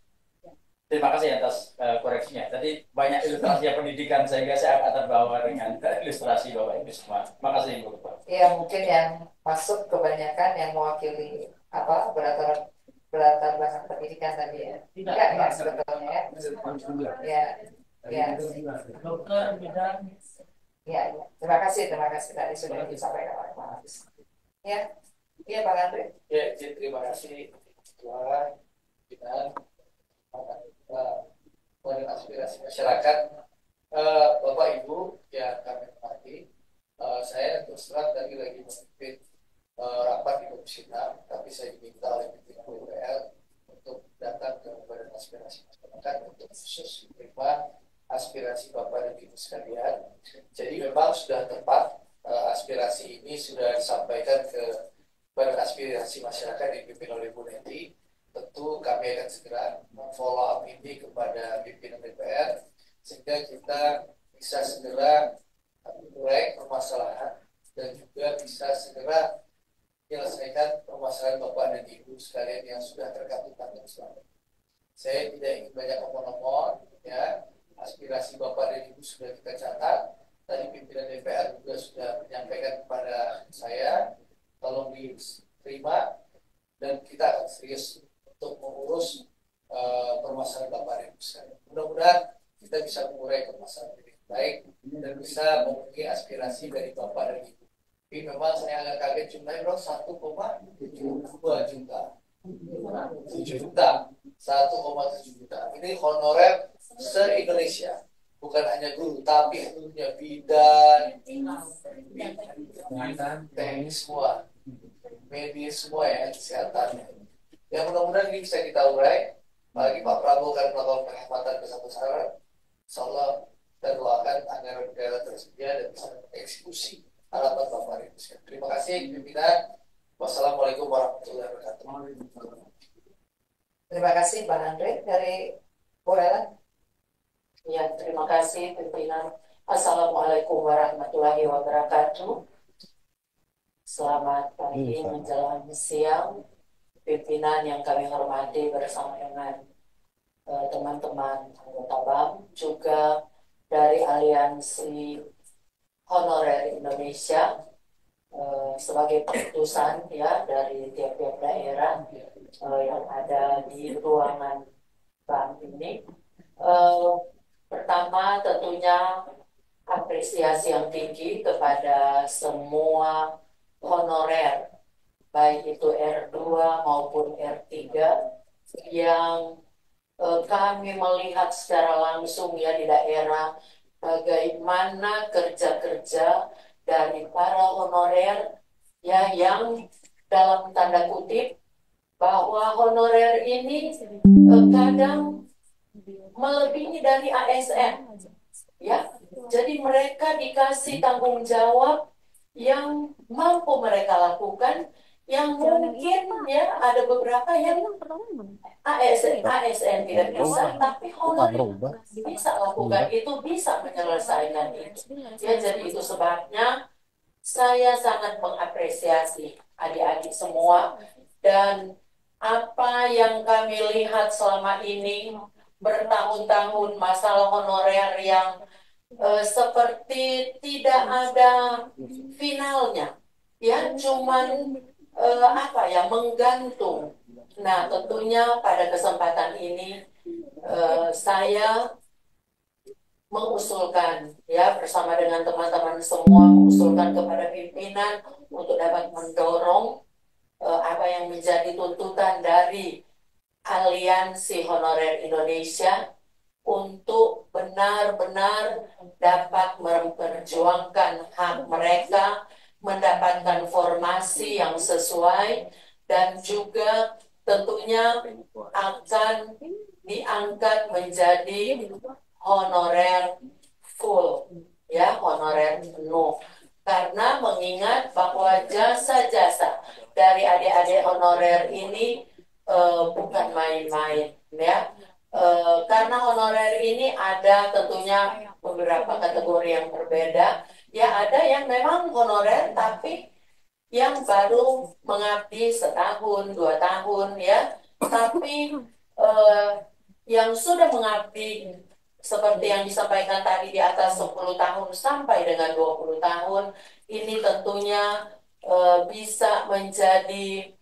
Terima kasih atas koreksinya. Tadi banyak ilustrasi pendidikan sehingga saya akan terbawa dengan ilustrasi Bapak Ibu semua. Terima kasih Ibu. Ya mungkin yang masuk kebanyakan yang mewakili apa belatar belakang pendidikan tadi ya. Tidak ya sebetulnya ya. Ya. Ya. Dokter bidang. Ya, ya. Terima kasih tadi sudah disampaikan oleh Pak Hafiz. Ya, iya Pak Andre. Ya, terima kasih Ketua Pimpinan Badan Aspirasi Masyarakat. Bapak Ibu yang kami hormati, saya terus terang tadi lagi memimpin rapat di Komisi 6, tapi saya diminta oleh pimpinan DPR untuk datang ke Badan Aspirasi Masyarakat untuk khusus menerima aspirasi Bapak dan Ibu sekalian. Jadi memang sudah tepat aspirasi ini sudah disampaikan ke Badan Aspirasi Masyarakat yang dipimpin oleh Bu Neti. Tentu kami akan segera follow up ini kepada pimpinan DPR sehingga kita bisa segera mengurai permasalahan dan juga bisa segera menyelesaikan permasalahan Bapak dan Ibu sekalian yang sudah terkatut tanggung selama. Saya tidak ingin banyak omong-omong, ya. Aspirasi Bapak dan Ibu sudah kita catat. Tadi pimpinan DPR juga sudah menyampaikan kepada saya, tolong diterima dan kita akan serius untuk mengurus permasalahan Bapak dan Ibu sekalian. Mudah-mudahan kita bisa mengurai permasalahan ini baik dan bisa memenuhi aspirasi dari Bapak dan Ibu. Tapi memang saya agak kaget jumlahnya 1,72 juta. 7 juta, 1,7 juta. Ini honorer se-Indonesia, bukan hanya guru, tapi punya bidan, teknik semua, medis semua ya, kesehatan. Ya mudah-mudahan ini bisa kita urai. Bagi Pak Prabowo akan melakukan penghematan besar-besaran. Insya Allah kita doakan anggaran negara tersedia dan bisa eksekusi harapan Bapak Ibu sekalian. Terima kasih pimpinan. Wassalamualaikum warahmatullahi wabarakatuh. Terima kasih Pak Andre dari Borela. Ya, terima kasih pimpinan. Assalamualaikum warahmatullahi wabarakatuh. Selamat pagi menjelang siang, pimpinan yang kami hormati bersama dengan teman-teman anggota BAM, juga dari Aliansi Honorer Indonesia, sebagai keputusan ya dari tiap-tiap daerah yang ada di ruangan BAM ini. Pertama tentunya apresiasi yang tinggi kepada semua honorer, baik itu R2 maupun R3, yang kami melihat secara langsung ya di daerah bagaimana kerja-kerja dari para honorer ya, yang dalam tanda kutip bahwa honorer ini kadang melebihi dari ASN ya. Jadi mereka dikasih tanggung jawab yang mampu mereka lakukan, yang mungkin ya ada beberapa yang ASN tidak bisa, tapi honorer bisa lakukan itu, bisa menyelesaikan itu ya. Jadi itu sebabnya saya sangat mengapresiasi adik-adik semua, dan apa yang kami lihat selama ini bertahun-tahun masalah honorer yang seperti tidak ada finalnya ya, cuman apa ya, menggantung. Nah tentunya pada kesempatan ini saya mengusulkan ya bersama dengan teman-teman semua, mengusulkan kepada pimpinan untuk dapat mendorong apa yang menjadi tuntutan dari Aliansi Honorer Indonesia untuk benar-benar dapat memperjuangkan hak mereka, mendapatkan formasi yang sesuai, dan juga tentunya akan diangkat menjadi honorer full ya, honorer penuh, karena mengingat bahwa jasa-jasa dari adik-adik honorer ini bukan main-main ya. Karena honorer ini ada tentunya beberapa kategori yang berbeda ya. Ada yang memang honorer tapi yang baru mengabdi setahun, 2 tahun ya, tapi yang sudah mengabdi seperti yang disampaikan tadi di atas 10 tahun sampai dengan 20 tahun, ini tentunya bisa menjadi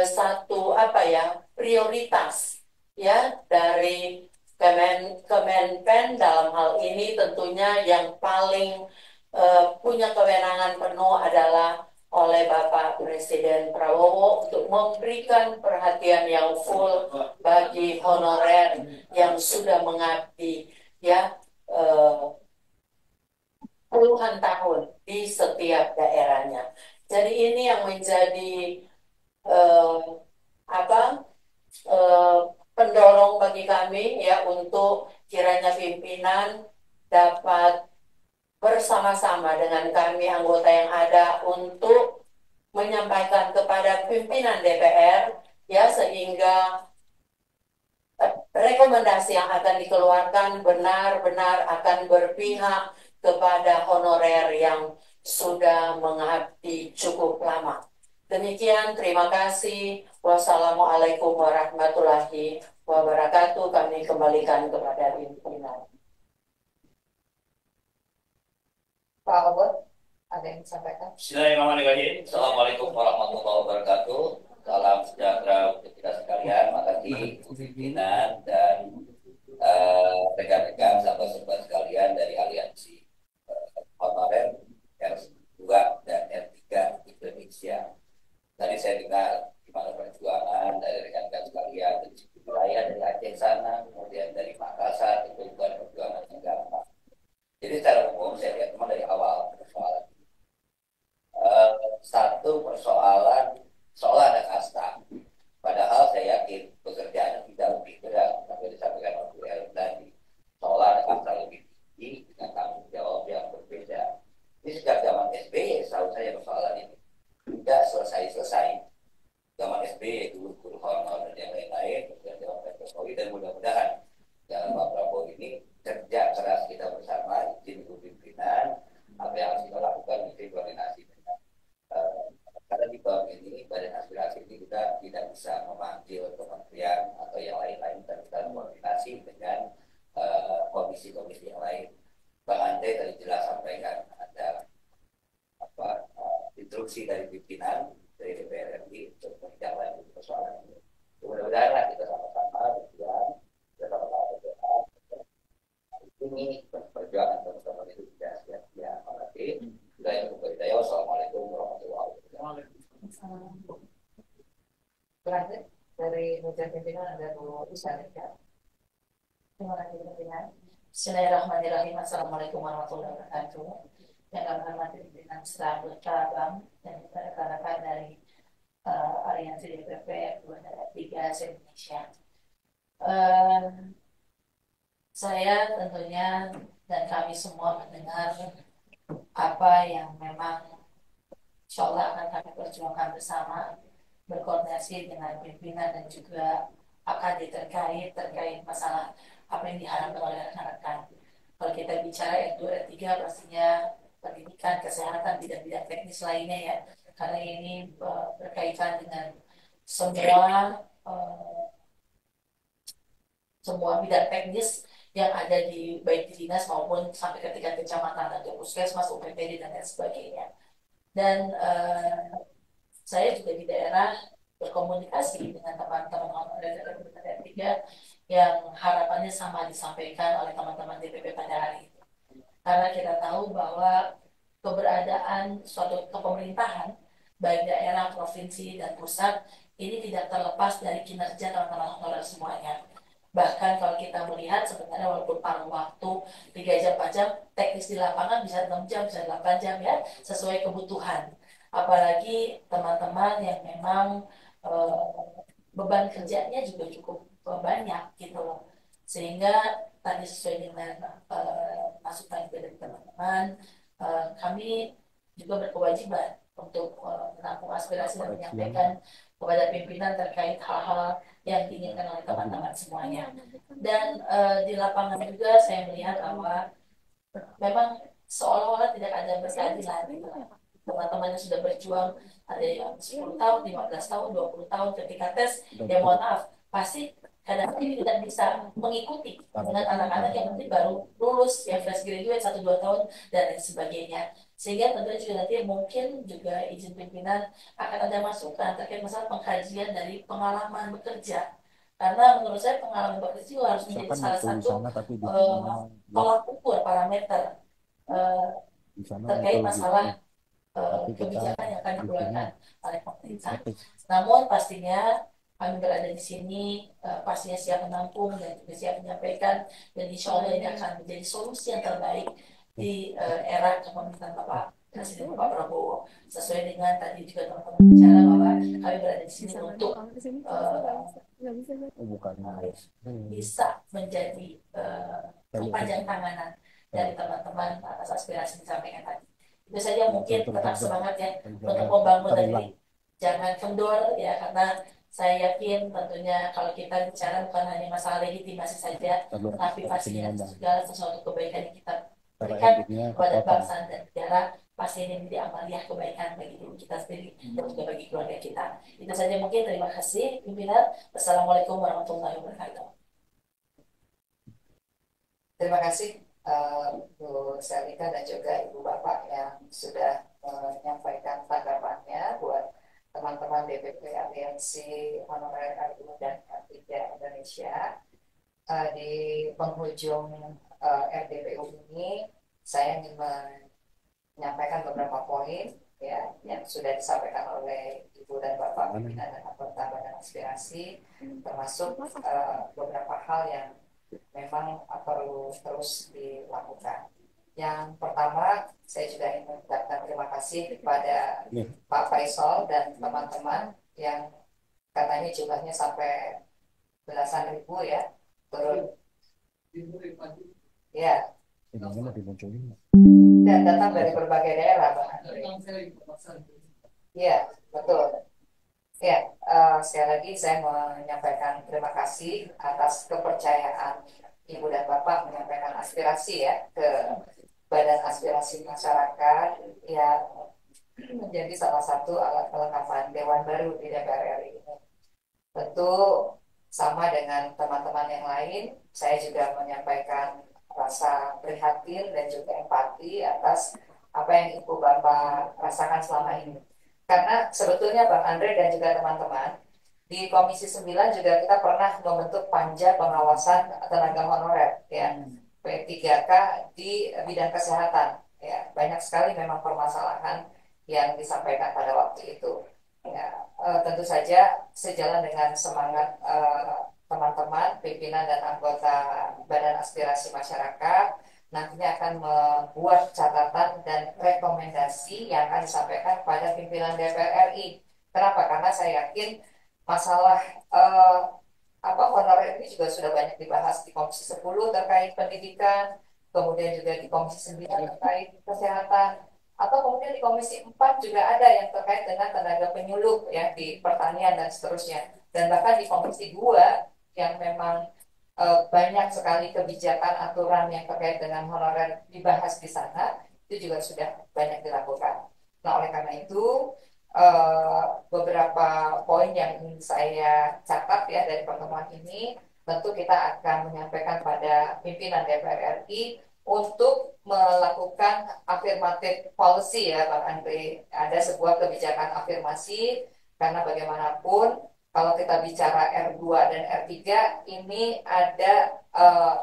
satu apa ya, prioritas ya dari Kemenpen. Dalam hal ini tentunya yang paling punya kewenangan penuh adalah oleh Bapak Presiden Prabowo untuk memberikan perhatian yang full bagi honorer yang sudah mengabdi ya puluhan tahun di setiap daerahnya. Jadi ini yang menjadi pendorong bagi kami ya, untuk kiranya pimpinan dapat bersama-sama dengan kami anggota yang ada untuk menyampaikan kepada pimpinan DPR ya, sehingga rekomendasi yang akan dikeluarkan benar-benar akan berpihak kepada honorer yang sudah mengabdi cukup lama. Demikian, terima kasih. Wassalamualaikum warahmatullahi wabarakatuh. Kami kembalikan kepada pimpinan. Pak Obot, ada yang disampaikan? Bismillahirrahmanirrahim. Assalamualaikum warahmatullahi wabarakatuh. Salam sejahtera untuk kita sekalian. Makasih pimpinan dan rekan-rekan sahabat-sahabat sekalian dari Aliansi Honorer R2 dan R3 Indonesia. Tadi saya dengar gimana perjuangan Jadi secara umum saya lihat memang dari awal persoalan satu persoalan seolah ada kasta. Padahal saya yakin pekerjaan tidak lebih berat seperti disampaikan oleh Bu Ellen tadi. Seolah ada kasta lebih tinggi dengan tanggung jawab yang berbeda. Ini sejak zaman SBY setahu saya persoalan ini tidak selesai-selesai. Zaman SBY dulu guru honor dan yang lain-lain, dan zaman Pak Jokowi, dan mudah-mudahan zaman Pak Prabowo ini kerja keras kita bersama, izin pimpinan, apa yang harus kita lakukan mesti koordinasi dengan karena di bawah ini badan aspirasi ini kita tidak bisa memanggil kementerian atau yang lain-lain, dan kita koordinasi dengan komisi-komisi yang lain. Bang Andre tadi jelas sampaikan ada instruksi dari pimpinan dari DPR RI untuk menindaklanjuti persoalan ini. Mudah-mudahan kita sama-sama berjuang, kita sama-sama berdoa. Ini perjuangan teman-teman itu tidak sia-sia. Wassalamualaikum warahmatullahi wabarakatuh. Terakhir dari meja pimpinan ada Bu Isyarika. Terima kasih pimpinan. Bismillahirrahmanirrahim. Assalamualaikum warahmatullahi wabarakatuh. Yang kami hormati pimpinan staf cabang dan rekan-rekan dari Aliansi DPP 2 se-Indonesia. Saya tentunya dan kami semua mendengar apa yang memang insya Allah akan kami perjuangkan bersama, berkoordinasi dengan pimpinan dan juga AKD terkait masalah apa yang diharapkan oleh rekan-rekan. Kalau kita bicara R2, R3 pastinya pendidikan, kesehatan, bidang-bidang teknis lainnya ya, karena ini berkaitan dengan semua bidang teknis yang ada di baik di dinas maupun sampai ke tingkat kecamatan, ada puskesmas, UPPD dan lain sebagainya. Dan saya juga di daerah berkomunikasi dengan teman-teman honorer dari R3 yang harapannya sama disampaikan oleh teman-teman DPP pada hari ini. Karena kita tahu bahwa keberadaan suatu kepemerintahan baik daerah, provinsi, dan pusat ini tidak terlepas dari kinerja teman-teman honorer semuanya. Bahkan kalau kita melihat sebenarnya walaupun paruh waktu 3 jam 4 jam, teknis di lapangan bisa 6 jam, bisa 8 jam ya, sesuai kebutuhan. Apalagi teman-teman yang memang beban kerjanya juga cukup banyak gitu loh. Sehingga tadi sesuai dengan masukan dari teman-teman, kami juga berkewajiban untuk menampung aspirasi dan menyampaikan kepada pimpinan terkait hal-hal yang diinginkan oleh teman-teman semuanya. Dan di lapangan juga saya melihat bahwa memang seolah-olah tidak ada keadilan. Teman-teman yang sudah berjuang ada yang 10 tahun, 15 tahun, 20 tahun ketika tes, ya mohon maaf, pasti kadang-kadang ini tidak bisa mengikuti dengan anak-anak yang nanti baru lulus, yang fresh graduate 1-2 tahun, dan lain sebagainya. Sehingga tentunya juga nanti mungkin juga izin pimpinan akan ada masukan terkait masalah pengkajian dari pengalaman bekerja. Karena menurut saya pengalaman bekerja juga harus menjadi salah satu tolak ukur parameter terkait masalah kebijakan yang akan dikeluarkan oleh pemerintah. Namun pastinya kami berada di sini pastinya siap menampung dan juga siap menyampaikan, dan insya Allah ini akan menjadi solusi yang terbaik di era kepemimpinan Bapak Presiden Bapak Prabowo. Sesuai dengan tadi juga teman-teman bicara bahwa kami berada di sini untuk bisa menjadi panjang tanganan dari teman-teman atas aspirasi yang disampaikan tadi. Itu saja, mungkin tetap semangat ya untuk membangun negeri. Jangan kendor ya, karena saya yakin tentunya kalau kita bicara bukan hanya masalah legitimasi saja, tapi pastinya segala sesuatu kebaikan yang kita berikan kepada bangsa dan negara pasti ini menjadi amaliah kebaikan bagi diri kita sendiri dan juga bagi keluarga kita. Itu saja mungkin. Terima kasih pimpinan. Wassalamualaikum warahmatullahi wabarakatuh. Terima kasih Bu Selika dan juga Ibu Bapak yang sudah menyampaikan tanggapannya buat teman-teman DPP Aliansi Honorer R2 dan R3 Indonesia. Di penghujung RDPU ini saya ingin menyampaikan beberapa poin ya yang sudah disampaikan oleh Ibu dan Bapak pimpinan dan anggota Badan Aspirasi, termasuk beberapa hal yang memang perlu terus dilakukan. Yang pertama, saya juga ingin mengucapkan terima kasih kepada Pak Faisal dan teman-teman yang katanya jumlahnya sampai belasan ribu ya, turun ya, dan datang dari berbagai daerah, Bang Andre. Ya, betul. Ya, sekali lagi saya menyampaikan terima kasih atas kepercayaan Ibu dan Bapak menyampaikan aspirasi ya ke Badan Aspirasi Masyarakat yang menjadi salah satu alat kelengkapan Dewan baru di DPR RI ini. Tentu sama dengan teman-teman yang lain, saya juga menyampaikan rasa prihatin dan juga empati atas apa yang Ibu Bapak rasakan selama ini. Karena sebetulnya Bang Andre dan juga teman-teman, di Komisi 9 juga kita pernah membentuk panja pengawasan tenaga honorer ya, P3K di bidang kesehatan. Ya, banyak sekali memang permasalahan yang disampaikan pada waktu itu. Ya, tentu saja sejalan dengan semangat teman-teman, pimpinan dan anggota Badan Aspirasi Masyarakat, nantinya akan membuat catatan dan rekomendasi yang akan disampaikan kepada pimpinan DPR RI. Kenapa? Karena saya yakin masalah honorer ini juga sudah banyak dibahas di Komisi 10 terkait pendidikan, kemudian juga di Komisi 9 terkait kesehatan, atau kemudian di Komisi 4 juga ada yang terkait dengan tenaga penyuluh ya di pertanian dan seterusnya. Dan bahkan di Komisi 2 yang memang banyak sekali kebijakan aturan yang terkait dengan honorer dibahas di sana, itu juga sudah banyak dilakukan. Nah, oleh karena itu beberapa poin yang ingin saya catat ya dari pertemuan ini, tentu kita akan menyampaikan pada pimpinan DPR RI untuk melakukan affirmative policy ya Bang Andre. Ada sebuah kebijakan afirmasi karena bagaimanapun kalau kita bicara R2 dan R3 ini ada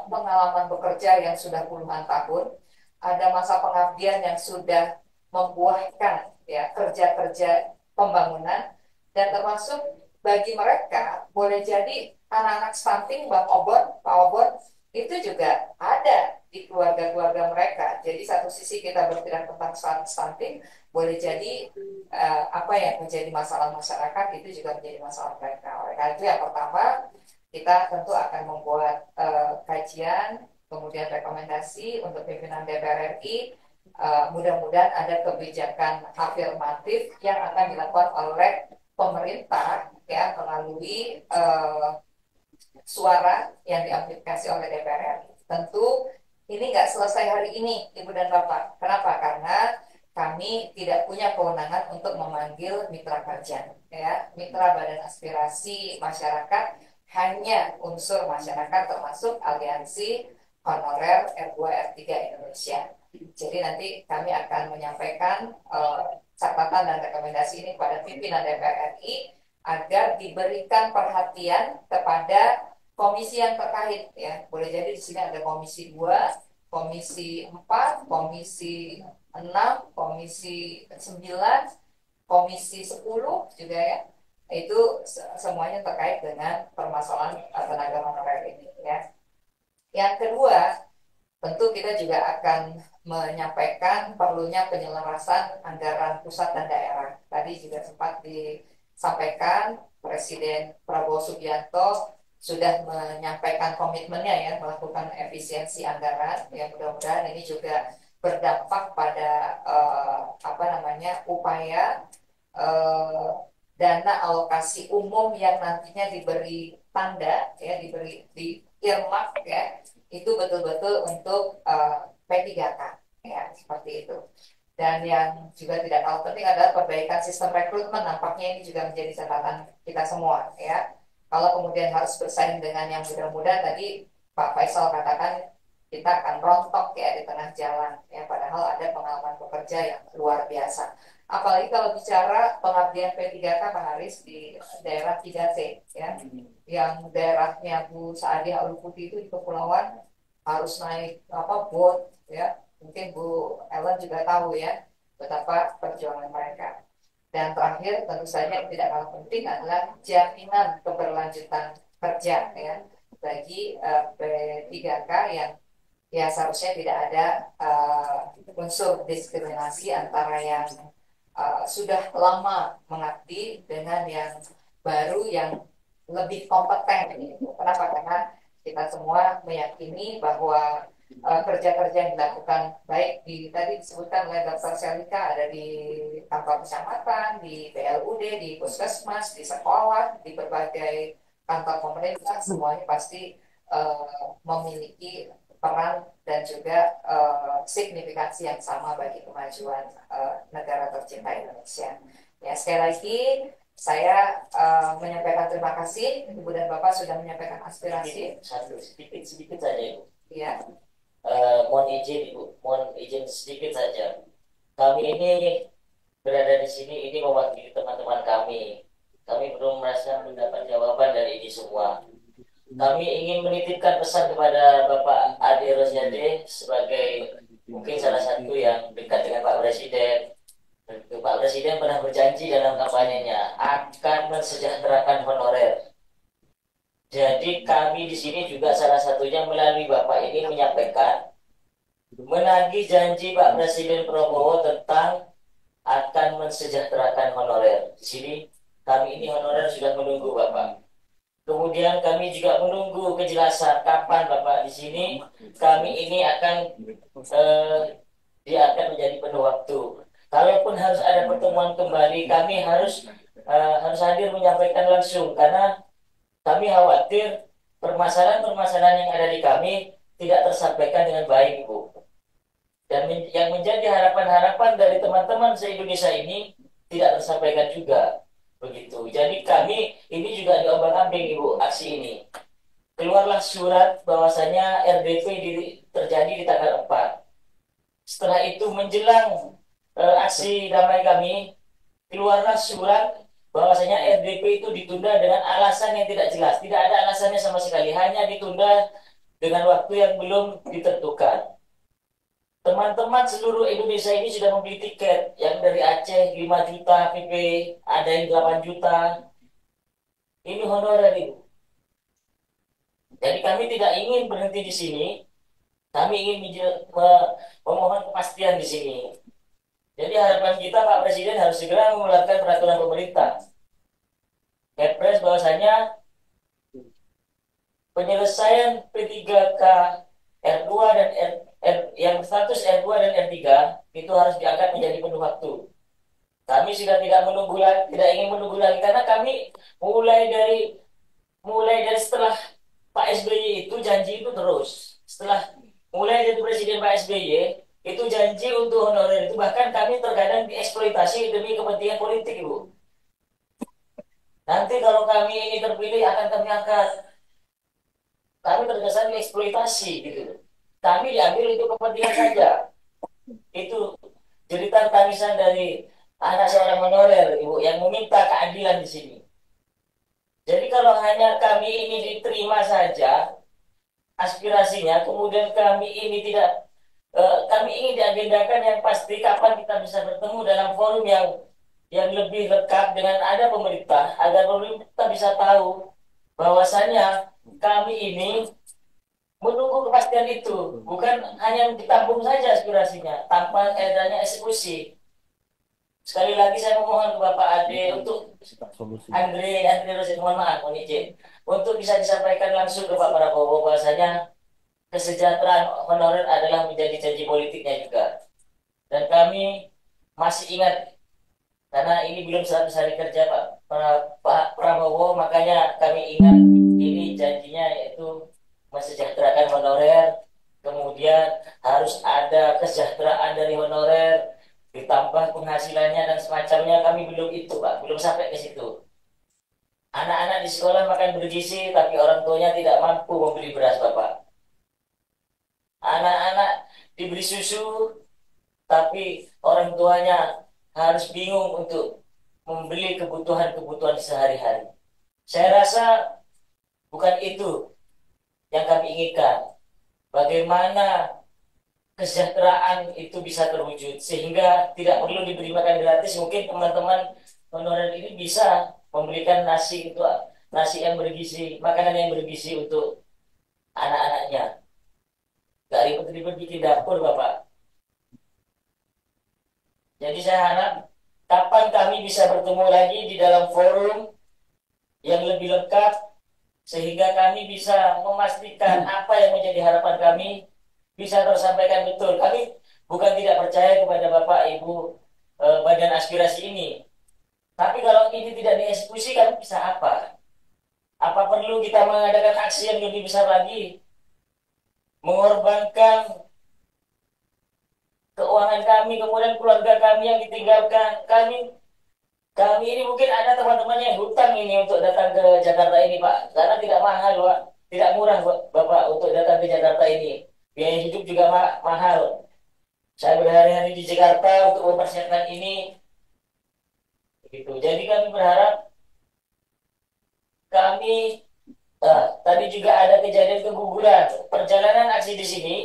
pengalaman bekerja yang sudah puluhan tahun, ada masa pengabdian yang sudah membuahkan ya kerja-kerja pembangunan, dan termasuk bagi mereka boleh jadi anak-anak stunting Bang Obon, Pak Obon, itu juga ada di keluarga-keluarga mereka. Jadi satu sisi kita berbicara tentang stunting, boleh jadi apa yang menjadi masalah masyarakat itu juga menjadi masalah mereka. Oleh karena itu yang pertama, kita tentu akan membuat kajian, kemudian rekomendasi untuk pimpinan DPR RI. Mudah-mudahan ada kebijakan afirmatif yang akan dilakukan oleh pemerintah ya melalui suara yang diaplikasi oleh DPR RI. Tentu ini nggak selesai hari ini, Ibu dan Bapak. Kenapa? Karena kami tidak punya kewenangan untuk memanggil mitra kerja, ya. Mitra Badan Aspirasi Masyarakat hanya unsur masyarakat termasuk Aliansi Honorer R2 R3 Indonesia. Jadi nanti kami akan menyampaikan catatan dan rekomendasi ini kepada pimpinan DPR RI agar diberikan perhatian kepada komisi yang terkait ya. Boleh jadi di sini ada komisi 2, komisi 4, komisi 6, komisi 9, komisi 10 juga ya. Itu semuanya terkait dengan permasalahan tenaga honorer ini ya. Yang kedua, tentu kita juga akan menyampaikan perlunya penyelarasan anggaran pusat dan daerah. Tadi juga sempat disampaikan Presiden Prabowo Subianto sudah menyampaikan komitmennya ya melakukan efisiensi anggaran. Ya mudah-mudahan ini juga berdampak pada upaya dana alokasi umum yang nantinya diberi tanda ya diberi di earmark ya itu betul-betul untuk P3K ya seperti itu. Dan yang juga tidak kalah penting adalah perbaikan sistem rekrutmen. Nampaknya ini juga menjadi catatan kita semua ya. Kalau kemudian harus bersaing dengan yang muda-muda, tadi Pak Faisal katakan kita akan rontok ya di tengah jalan ya, padahal ada pengalaman bekerja yang luar biasa. Apalagi kalau bicara pengabdian P3K Pak Haris di daerah 3T ya, yang daerahnya Bu Saadi Aluputih itu di kepulauan harus naik boat ya. Mungkin Bu Ellen juga tahu ya betapa perjuangan mereka. Dan terakhir tentu saja yang tidak kalah penting adalah jaminan keberlanjutan kerja ya bagi P3K yang ya seharusnya tidak ada unsur diskriminasi antara yang sudah lama mengabdi dengan yang baru yang lebih kompeten gitu. Kenapa? Karena kita semua meyakini bahwa kerja-kerja yang dilakukan baik di tadi disebutkan oleh Dr. Selika ada di kantor kecamatan, di PLUD, di puskesmas, di sekolah, di berbagai kantor pemerintah semuanya pasti memiliki peran dan juga signifikansi yang sama bagi kemajuan negara tercinta Indonesia. Ya, sekali lagi saya menyampaikan terima kasih Ibu dan Bapak sudah menyampaikan aspirasi. Sedikit saja Ibu. Ya, Mohon izin Ibu, mohon izin sedikit saja. Kami ini berada di sini ini mewakili teman-teman kami. Kami belum merasa mendapat jawaban dari ini semua. Kami ingin menitipkan pesan kepada Bapak Ade Rosyade sebagai mungkin salah satu yang dekat dengan Pak Presiden. Pak Presiden pernah berjanji dalam kampanyenya akan mensejahterakan honorer. Jadi kami di sini juga salah satunya melalui Bapak ini menyampaikan menagih janji Pak Presiden Prabowo tentang akan mensejahterakan honorer. Di sini kami ini honorer sudah menunggu Bapak. Kemudian kami juga menunggu kejelasan kapan Bapak di sini kami ini akan dia akan menjadi penuh waktu. Kalaupun harus ada pertemuan kembali, kami harus hadir menyampaikan langsung karena kami khawatir permasalahan-permasalahan yang ada di kami tidak tersampaikan dengan baik, Bu. Dan yang menjadi harapan-harapan dari teman-teman se-Indonesia ini tidak tersampaikan juga. Begitu. Jadi kami ini juga diombang-ambing Ibu aksi ini. Keluarlah surat bahwasanya RDP terjadi di tanggal 4. Setelah itu menjelang aksi damai kami, keluarlah surat bahwasanya RDP itu ditunda dengan alasan yang tidak jelas. Tidak ada alasannya sama sekali, hanya ditunda dengan waktu yang belum ditentukan. Teman-teman seluruh Indonesia ini sudah membeli tiket yang dari Aceh 5 juta PP, ada yang 8 juta. Ini honorer Ibu. Jadi kami tidak ingin berhenti di sini. Kami ingin memohon kepastian di sini. Jadi harapan kita Pak Presiden harus segera mengeluarkan peraturan pemerintah. Kepres bahwasanya penyelesaian P3K R2 dan yang status R2 dan R3 itu harus diangkat menjadi penuh waktu. Kami sudah tidak menunggu lagi, tidak ingin menunggu lagi karena kami mulai dari setelah Pak SBY itu janji itu terus. Setelah mulai dari Presiden Pak SBY itu janji untuk honorer itu bahkan kami terkadang dieksploitasi demi kepentingan politik, Ibu. Nanti kalau kami ini terpilih akan kami angkat. Kami terkesan dieksploitasi gitu. Kami diambil untuk kepentingan saja. Itu jeritan tangisan dari anak seorang honorer, Ibu, yang meminta keadilan di sini. Jadi kalau hanya kami ini diterima saja aspirasinya, kemudian kami ini tidak, kami ingin diagendakan yang pasti kapan kita bisa bertemu dalam forum yang lebih lengkap dengan ada pemerintah, agar pemerintah bisa tahu bahwasanya kami ini menunggu kepastian itu, bukan hanya ditampung saja aspirasinya tanpa adanya eksekusi. Sekali lagi saya memohon ke Bapak Ade untuk Andre Rosid, mohon maaf, mohon izin, untuk bisa disampaikan langsung ke Pak Prabowo bahwasanya kesejahteraan honorer adalah menjadi janji politiknya juga. Dan kami masih ingat karena ini belum 100 hari kerja Pak Prabowo, makanya kami ingat ini janjinya yaitu mensejahterakan honorer, kemudian harus ada kesejahteraan dari honorer, ditambah penghasilannya dan semacamnya. Kami belum itu Pak, belum sampai ke situ. Anak-anak di sekolah makan bergizi, tapi orang tuanya tidak mampu membeli beras Bapak. Anak-anak diberi susu, tapi orang tuanya harus bingung untuk membeli kebutuhan-kebutuhan sehari-hari. Saya rasa bukan itu yang kami inginkan. Bagaimana kesejahteraan itu bisa terwujud sehingga tidak perlu diberi makan gratis. Mungkin teman-teman honorer ini bisa memberikan nasi yang bergizi, makanan yang bergizi untuk anak-anaknya. nggak ribet-ribet bikin dapur Bapak. Jadi saya harap kapan kami bisa bertemu lagi di dalam forum yang lebih lengkap sehingga kami bisa memastikan apa yang menjadi harapan kami bisa tersampaikan betul. Kami bukan tidak percaya kepada Bapak Ibu badan aspirasi ini. Tapi kalau ini tidak dieksekusi kami bisa apa? Apa perlu kita mengadakan aksi yang lebih besar lagi? Mengorbankan keuangan kami, kemudian keluarga kami yang ditinggalkan. Kami ini mungkin ada teman-teman yang hutang ini untuk datang ke Jakarta ini, Pak. Karena tidak mahal, Pak. Tidak murah, Bapak, untuk datang ke Jakarta ini. Biaya hidup juga mahal. Saya berhari-hari di Jakarta untuk mempersiapkan ini. Begitu. Jadi kami berharap tadi juga ada kejadian keguguran. Perjalanan aksi di sini,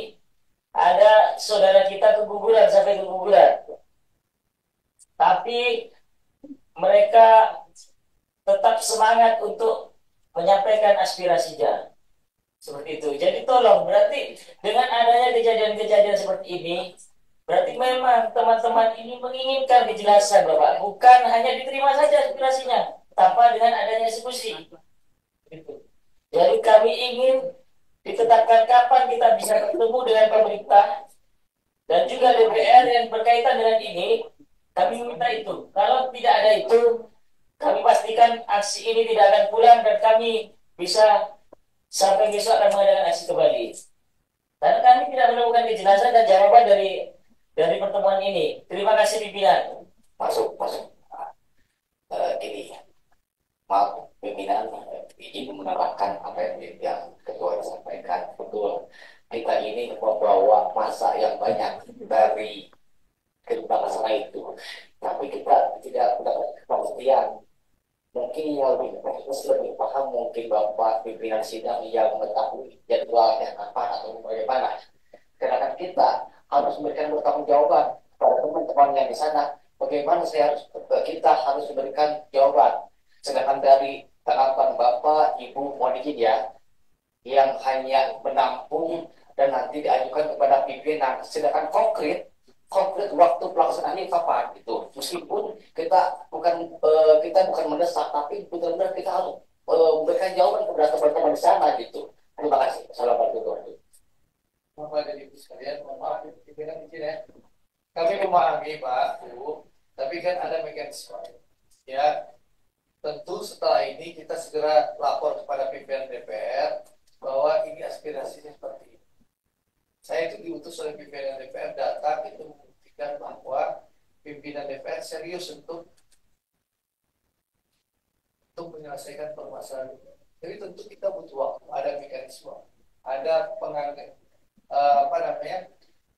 ada saudara kita keguguran sampai keguguran. Tapi mereka tetap semangat untuk menyampaikan aspirasinya. Seperti itu. Jadi tolong, berarti dengan adanya kejadian-kejadian seperti ini, berarti memang teman-teman ini menginginkan kejelasan, Bapak. Bukan hanya diterima saja aspirasinya, tanpa dengan adanya eksekusi. Gitu. Jadi kami ingin ditetapkan kapan kita bisa bertemu dengan pemerintah dan juga DPR yang berkaitan dengan ini. Kami minta itu. Kalau tidak ada itu, kami pastikan aksi ini tidak akan pulang dan kami bisa sampai besok akan mengadakan aksi kembali. Karena kami tidak menemukan kejelasan dan jawaban dari pertemuan ini. Terima kasih pimpinan. Masuk. Ini, maaf pimpinan, izin menambahkan apa yang ketua sampaikan. Betul, kita ini membawa masa yang banyak dari kedua masalah itu, tapi kita tidak mendapat kepastian. Mungkin yang lebih teknis, lebih paham mungkin Bapak pimpinan sidang yang mengetahui jadwalnya kapan atau bagaimana. Karena kita harus memberikan bertanggung jawaban pada teman-teman yang di sana. Bagaimana kita harus memberikan jawaban. Sedangkan dari tanggapan Bapak, Ibu, mohon izin ya, yang hanya menampung dan nanti diajukan kepada pimpinan. Sedangkan konkret waktu pelaksanaannya kapan gitu. Meskipun kita bukan mendesak, tapi benar-benar kita harus memberikan jawaban kepada teman-teman di sana gitu. Terima kasih. Assalamualaikum. Bapak dan Ibu sekalian, mohon maaf pimpinan izin ya. Kami memahami Pak, Bu, tapi kan ada mekanisme. Ya, tentu setelah ini kita segera lapor kepada pimpinan DPR bahwa ini aspirasinya seperti ini. Saya itu diutus oleh pimpinan DPR datang itu membuktikan bahwa pimpinan DPR serius untuk menyelesaikan permasalahan ini. Jadi tentu kita butuh waktu, ada mekanisme, ada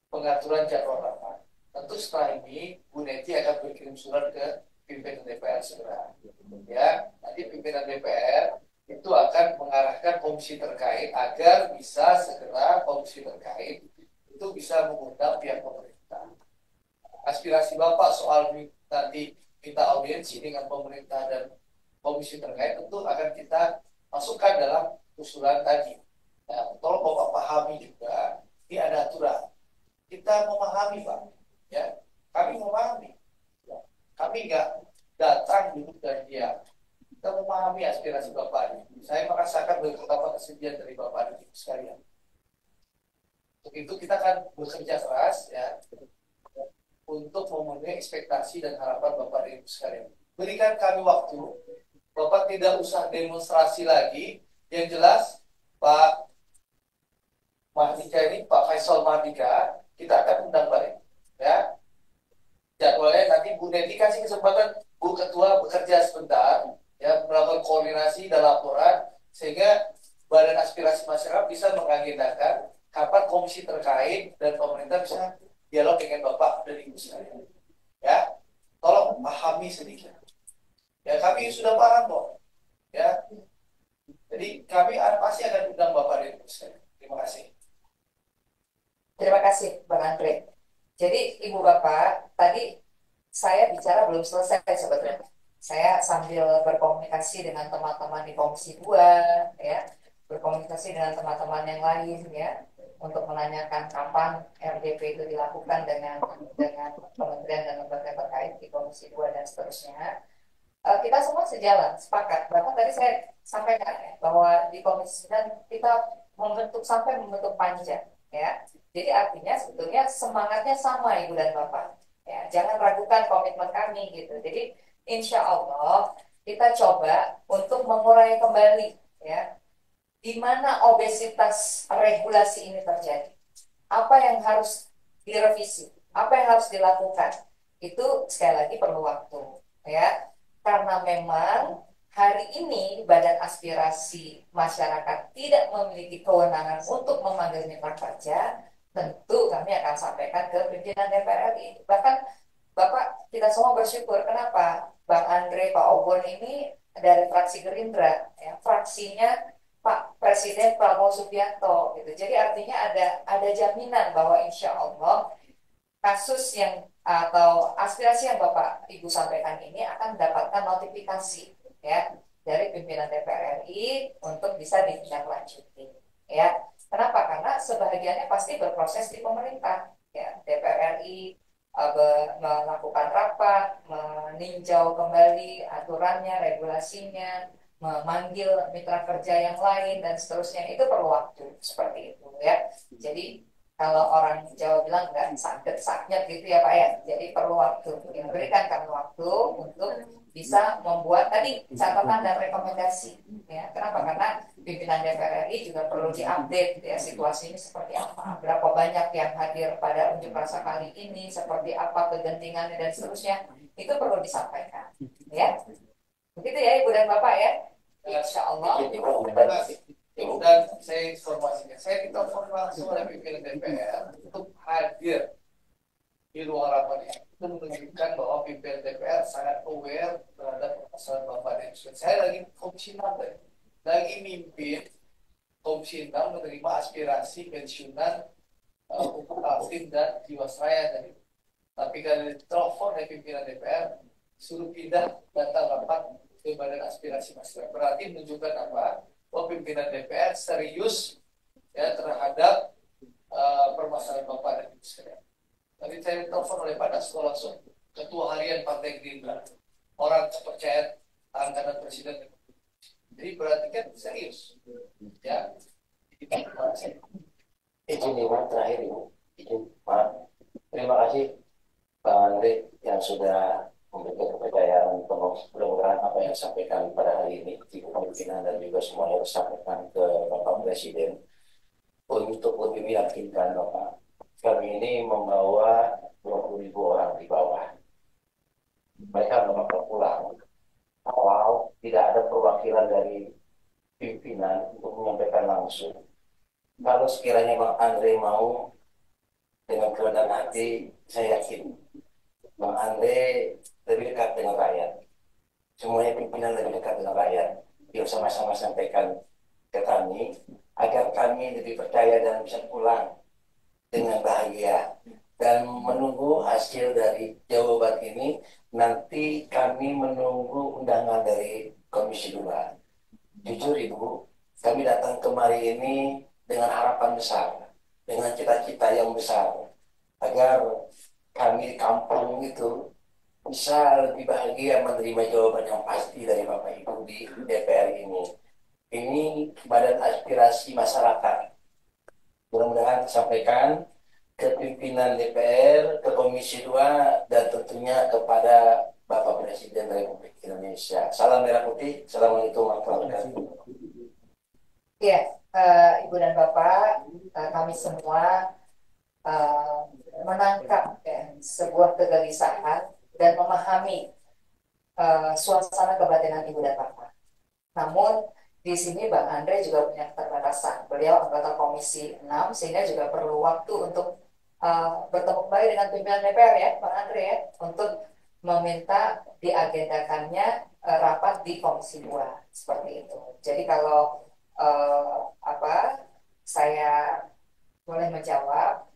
pengaturan jadwal rapat. Tentu setelah ini Bu Neti akan berkirim surat ke pimpinan DPR segera. Ya, nanti pimpinan DPR itu akan mengarahkan komisi terkait agar bisa segera komisi terkait itu bisa mengundang pihak pemerintah. Aspirasi Bapak soal nanti minta audiensi dengan pemerintah dan komisi terkait tentu akan kita masukkan dalam usulan tadi. Nah, tolong Bapak pahami juga, ini ada aturan. Kita memahami Pak, ya, kami memahami. Ya. Kami nggak datang duduk dan diam. Kita memahami aspirasi Bapak ini. Saya merasakan betapa kesedihan dari Bapak dan Ibu sekalian. Untuk itu kita akan bekerja keras ya untuk memenuhi ekspektasi dan harapan Bapak dan Ibu sekalian. Berikan kami waktu. Bapak tidak usah demonstrasi lagi. Yang jelas Pak Mahardika ini, Pak Faisal Mahardika, kita akan undang balik. Ya. Jadwalnya nanti Bu Neti kasih kesempatan Bu Ketua bekerja sebentar, ya, melakukan koordinasi dan laporan sehingga Badan Aspirasi Masyarakat bisa mengagendakan kapan komisi terkait dan pemerintah bisa dialog dengan Bapak dan Ibu sekalian. Ya, tolong pahami sedikit. Ya, kami sudah paham kok. Ya, jadi kami pasti akan undang Bapak dan Ibu sekalian. Terima kasih. Terima kasih Bang Andre. Jadi Ibu Bapak, tadi saya bicara belum selesai sebetulnya. Saya sambil berkomunikasi dengan teman-teman di Komisi 2, ya, berkomunikasi dengan teman-teman yang lain, ya, untuk menanyakan kapan RDP itu dilakukan dengan kementerian dan lembaga terkait di Komisi 2 dan seterusnya. Kita semua sejalan, sepakat. Bahkan tadi saya sampaikan ya, bahwa di Komisi 9 kita membentuk panja, ya. Jadi artinya sebetulnya semangatnya sama Ibu dan Bapak. Ya, jangan ragukan komitmen kami gitu. Jadi insya Allah kita coba untuk mengurangi kembali, ya, di mana obesitas regulasi ini terjadi. Apa yang harus direvisi? Apa yang harus dilakukan? Itu sekali lagi perlu waktu, ya. Karena memang hari ini Badan Aspirasi Masyarakat tidak memiliki kewenangan untuk memanggil mitra kerja, tentu kami akan sampaikan ke pimpinan DPR RI. Bahkan Bapak, kita semua bersyukur. Kenapa? Bang Andre, Pak Obon ini dari fraksi Gerindra, ya, fraksinya Pak Presiden Prabowo Subianto, gitu. Jadi artinya ada jaminan bahwa insya Allah kasus yang atau aspirasi yang Bapak Ibu sampaikan ini akan mendapatkan notifikasi, ya, dari pimpinan DPR RI untuk bisa ditindaklanjuti, ya. Kenapa? Karena sebahagiannya pasti berproses di pemerintah, ya. DPR RI melakukan rapat, meninjau kembali aturannya, regulasinya, memanggil mitra kerja yang lain dan seterusnya. Itu perlu waktu seperti itu, ya. Jadi kalau orang Jawa bilang nggak sakit gitu ya Pak ya. Jadi perlu waktu. Berikan kami waktu untuk bisa membuat tadi catatan dan rekomendasi. Ya, kenapa? Karena pimpinan DPR RI juga perlu diupdate ya, situasi ini seperti apa. Berapa banyak yang hadir pada unjuk rasa kali ini, seperti apa kegentingannya dan seterusnya. Itu perlu disampaikan. Ya, begitu ya Ibu dan Bapak ya. Insya Allah. Dan saya informasikan, saya ditelepon langsung oleh pimpinan DPR untuk hadir di ruang rapat ini. Itu menunjukkan bahwa pimpinan DPR sangat aware terhadap permasalahan Bapak dan Ibu. Saya lagi Komisi 6 lagi mimpin Komisi 6 menerima aspirasi pensiunan untuk Alvin dan Jiwasraya tadi. Tapi kalau ditelepon oleh pimpinan DPR, suruh pindah datang rapat ke Badan Aspirasi Masyarakat. Berarti menunjukkan apa? Bahwa pimpinan DPR serius ya terhadap permasalahan Bapak dan Ibu sekalian. Tadi saya ditelepon oleh Pak Dasko langsung, Ketua Harian Partai Gerindra, orang kepercayaan angkatan Presiden. Jadi berarti kan serius, ya. Izin Ibu terakhir Ibu, izin Pak. Terima kasih Bang Andre yang sudah memberikan kepercayaan penuh. Mudah-mudahan apa yang disampaikan pada hari ini di pimpinan dan juga semua yang disampaikan ke Bapak Presiden untuk lebih meyakinkan Bapak. Kami ini membawa 20.000 orang di bawah. Mereka belum akan pulang. Kalau tidak ada perwakilan dari pimpinan untuk menyampaikan langsung. Kalau sekiranya Bang Andre mau dengan kerendahan hati, saya yakin Bang Andre lebih dekat dengan rakyat. Semuanya pimpinan lebih dekat dengan rakyat. Dia sama-sama sampaikan ke kami agar kami lebih percaya dan bisa pulang dengan bahagia. Dan menunggu hasil dari jawaban ini, nanti kami menunggu undangan dari Komisi 2. Jujur Ibu, kami datang kemari ini dengan harapan besar, dengan cita-cita yang besar, agar kami di kampung itu bisa lebih bahagia menerima jawaban yang pasti dari Bapak Ibu di DPR ini. Ini Badan Aspirasi Masyarakat. Mudah-mudahan disampaikan ke pimpinan DPR, ke Komisi 2, dan tentunya kepada Bapak Presiden Republik Indonesia. Salam merah putih. Assalamualaikum warahmatullahi wabarakatuh. Ya, Ibu dan Bapak, kami semua menangkap ya, sebuah kegelisahan dan memahami suasana kebatinan Ibu dan Bapak. Namun di sini Bang Andre juga punya keterbatasan. Beliau anggota Komisi 6 sehingga juga perlu waktu untuk bertemu kembali dengan pimpinan DPR ya, Bang Andre ya, untuk meminta diagendakannya rapat di Komisi 2 seperti itu. Jadi kalau saya boleh menjawab.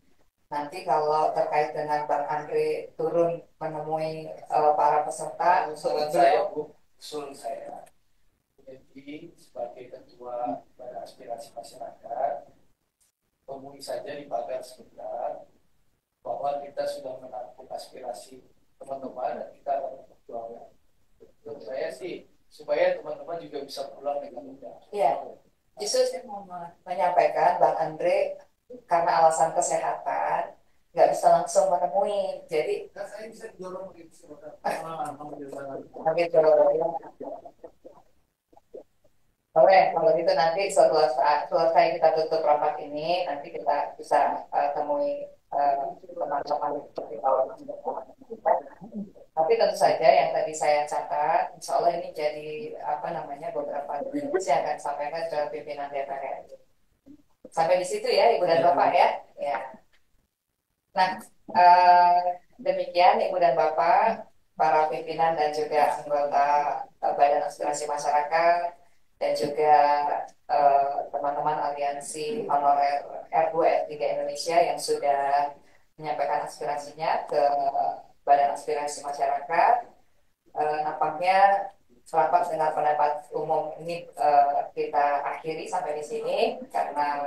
Nanti kalau terkait dengan Bang Andre turun menemui para peserta, usul saya. Jadi sebagai ketua Badan Aspirasi Masyarakat, temui saja di pagar sebentar bahwa kita sudah menampung aspirasi teman-teman dan kita akan memperjuangkan. Menurut saya sih supaya teman-teman juga bisa pulang dengan mudah. Iya, justru saya mau menyampaikan Bang Andre karena alasan kesehatan nggak bisa langsung menemui, jadi Nah, saya bisa dorong begitu. kami dorong. Oke, kalau gitu nanti setelah saat selesai kita tutup rapat ini, nanti kita bisa temui teman-teman di bawah. Tapi tentu saja yang tadi saya catat, insya Allah ini jadi apa namanya beberapa tips yang akan sampaikan ke pimpinan DPR. Sampai di situ ya, Ibu dan Bapak ya. Ya. Nah, demikian Ibu dan Bapak, para pimpinan dan juga anggota Badan Aspirasi Masyarakat dan juga teman-teman aliansi honorer R2 R3 Indonesia yang sudah menyampaikan aspirasinya ke Badan Aspirasi Masyarakat. Nampaknya rapat dengan pendapat umum ini kita akhiri sampai di sini karena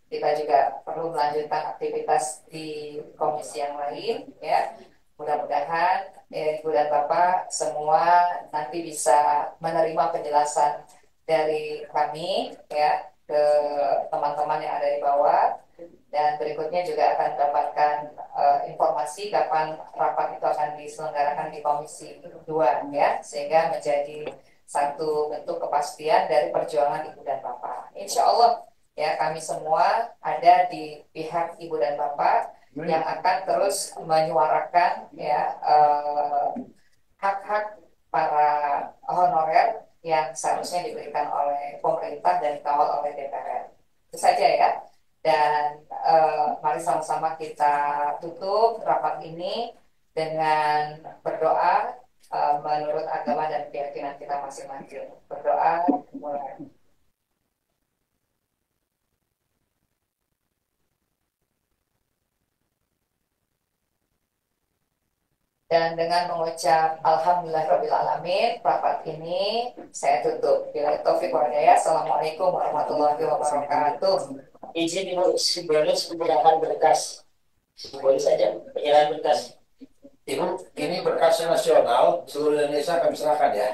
kita juga perlu melanjutkan aktivitas di komisi yang lain ya. Mudah-mudahan Ibu dan Bapak semua nanti bisa menerima penjelasan dari kami ya ke teman-teman yang ada di bawah, dan berikutnya juga akan mendapatkan informasi kapan rapat itu akan diselenggarakan di Komisi 2 ya, sehingga menjadi satu bentuk kepastian dari perjuangan Ibu dan Bapak. Insya Allah ya kami semua ada di pihak Ibu dan Bapak yang akan terus menyuarakan ya hak-hak para honorer yang seharusnya diberikan oleh pemerintah dan dikawal oleh DPR. Itu saja ya. Dan mari sama-sama kita tutup rapat ini dengan berdoa menurut agama dan keyakinan kita masing-masing. Berdoa mulai. Dan dengan mengucap Alhamdulillahirrahmanirrahim, rapat ini saya tutup. Bila taufiq wal hidayah. Assalamualaikum warahmatullahi wabarakatuh. Izin Ibu sebelumnya penyerahan berkas. Boleh saja penyerahan berkas. Ibu, ini berkasnya nasional, seluruh Indonesia kami serahkan ya.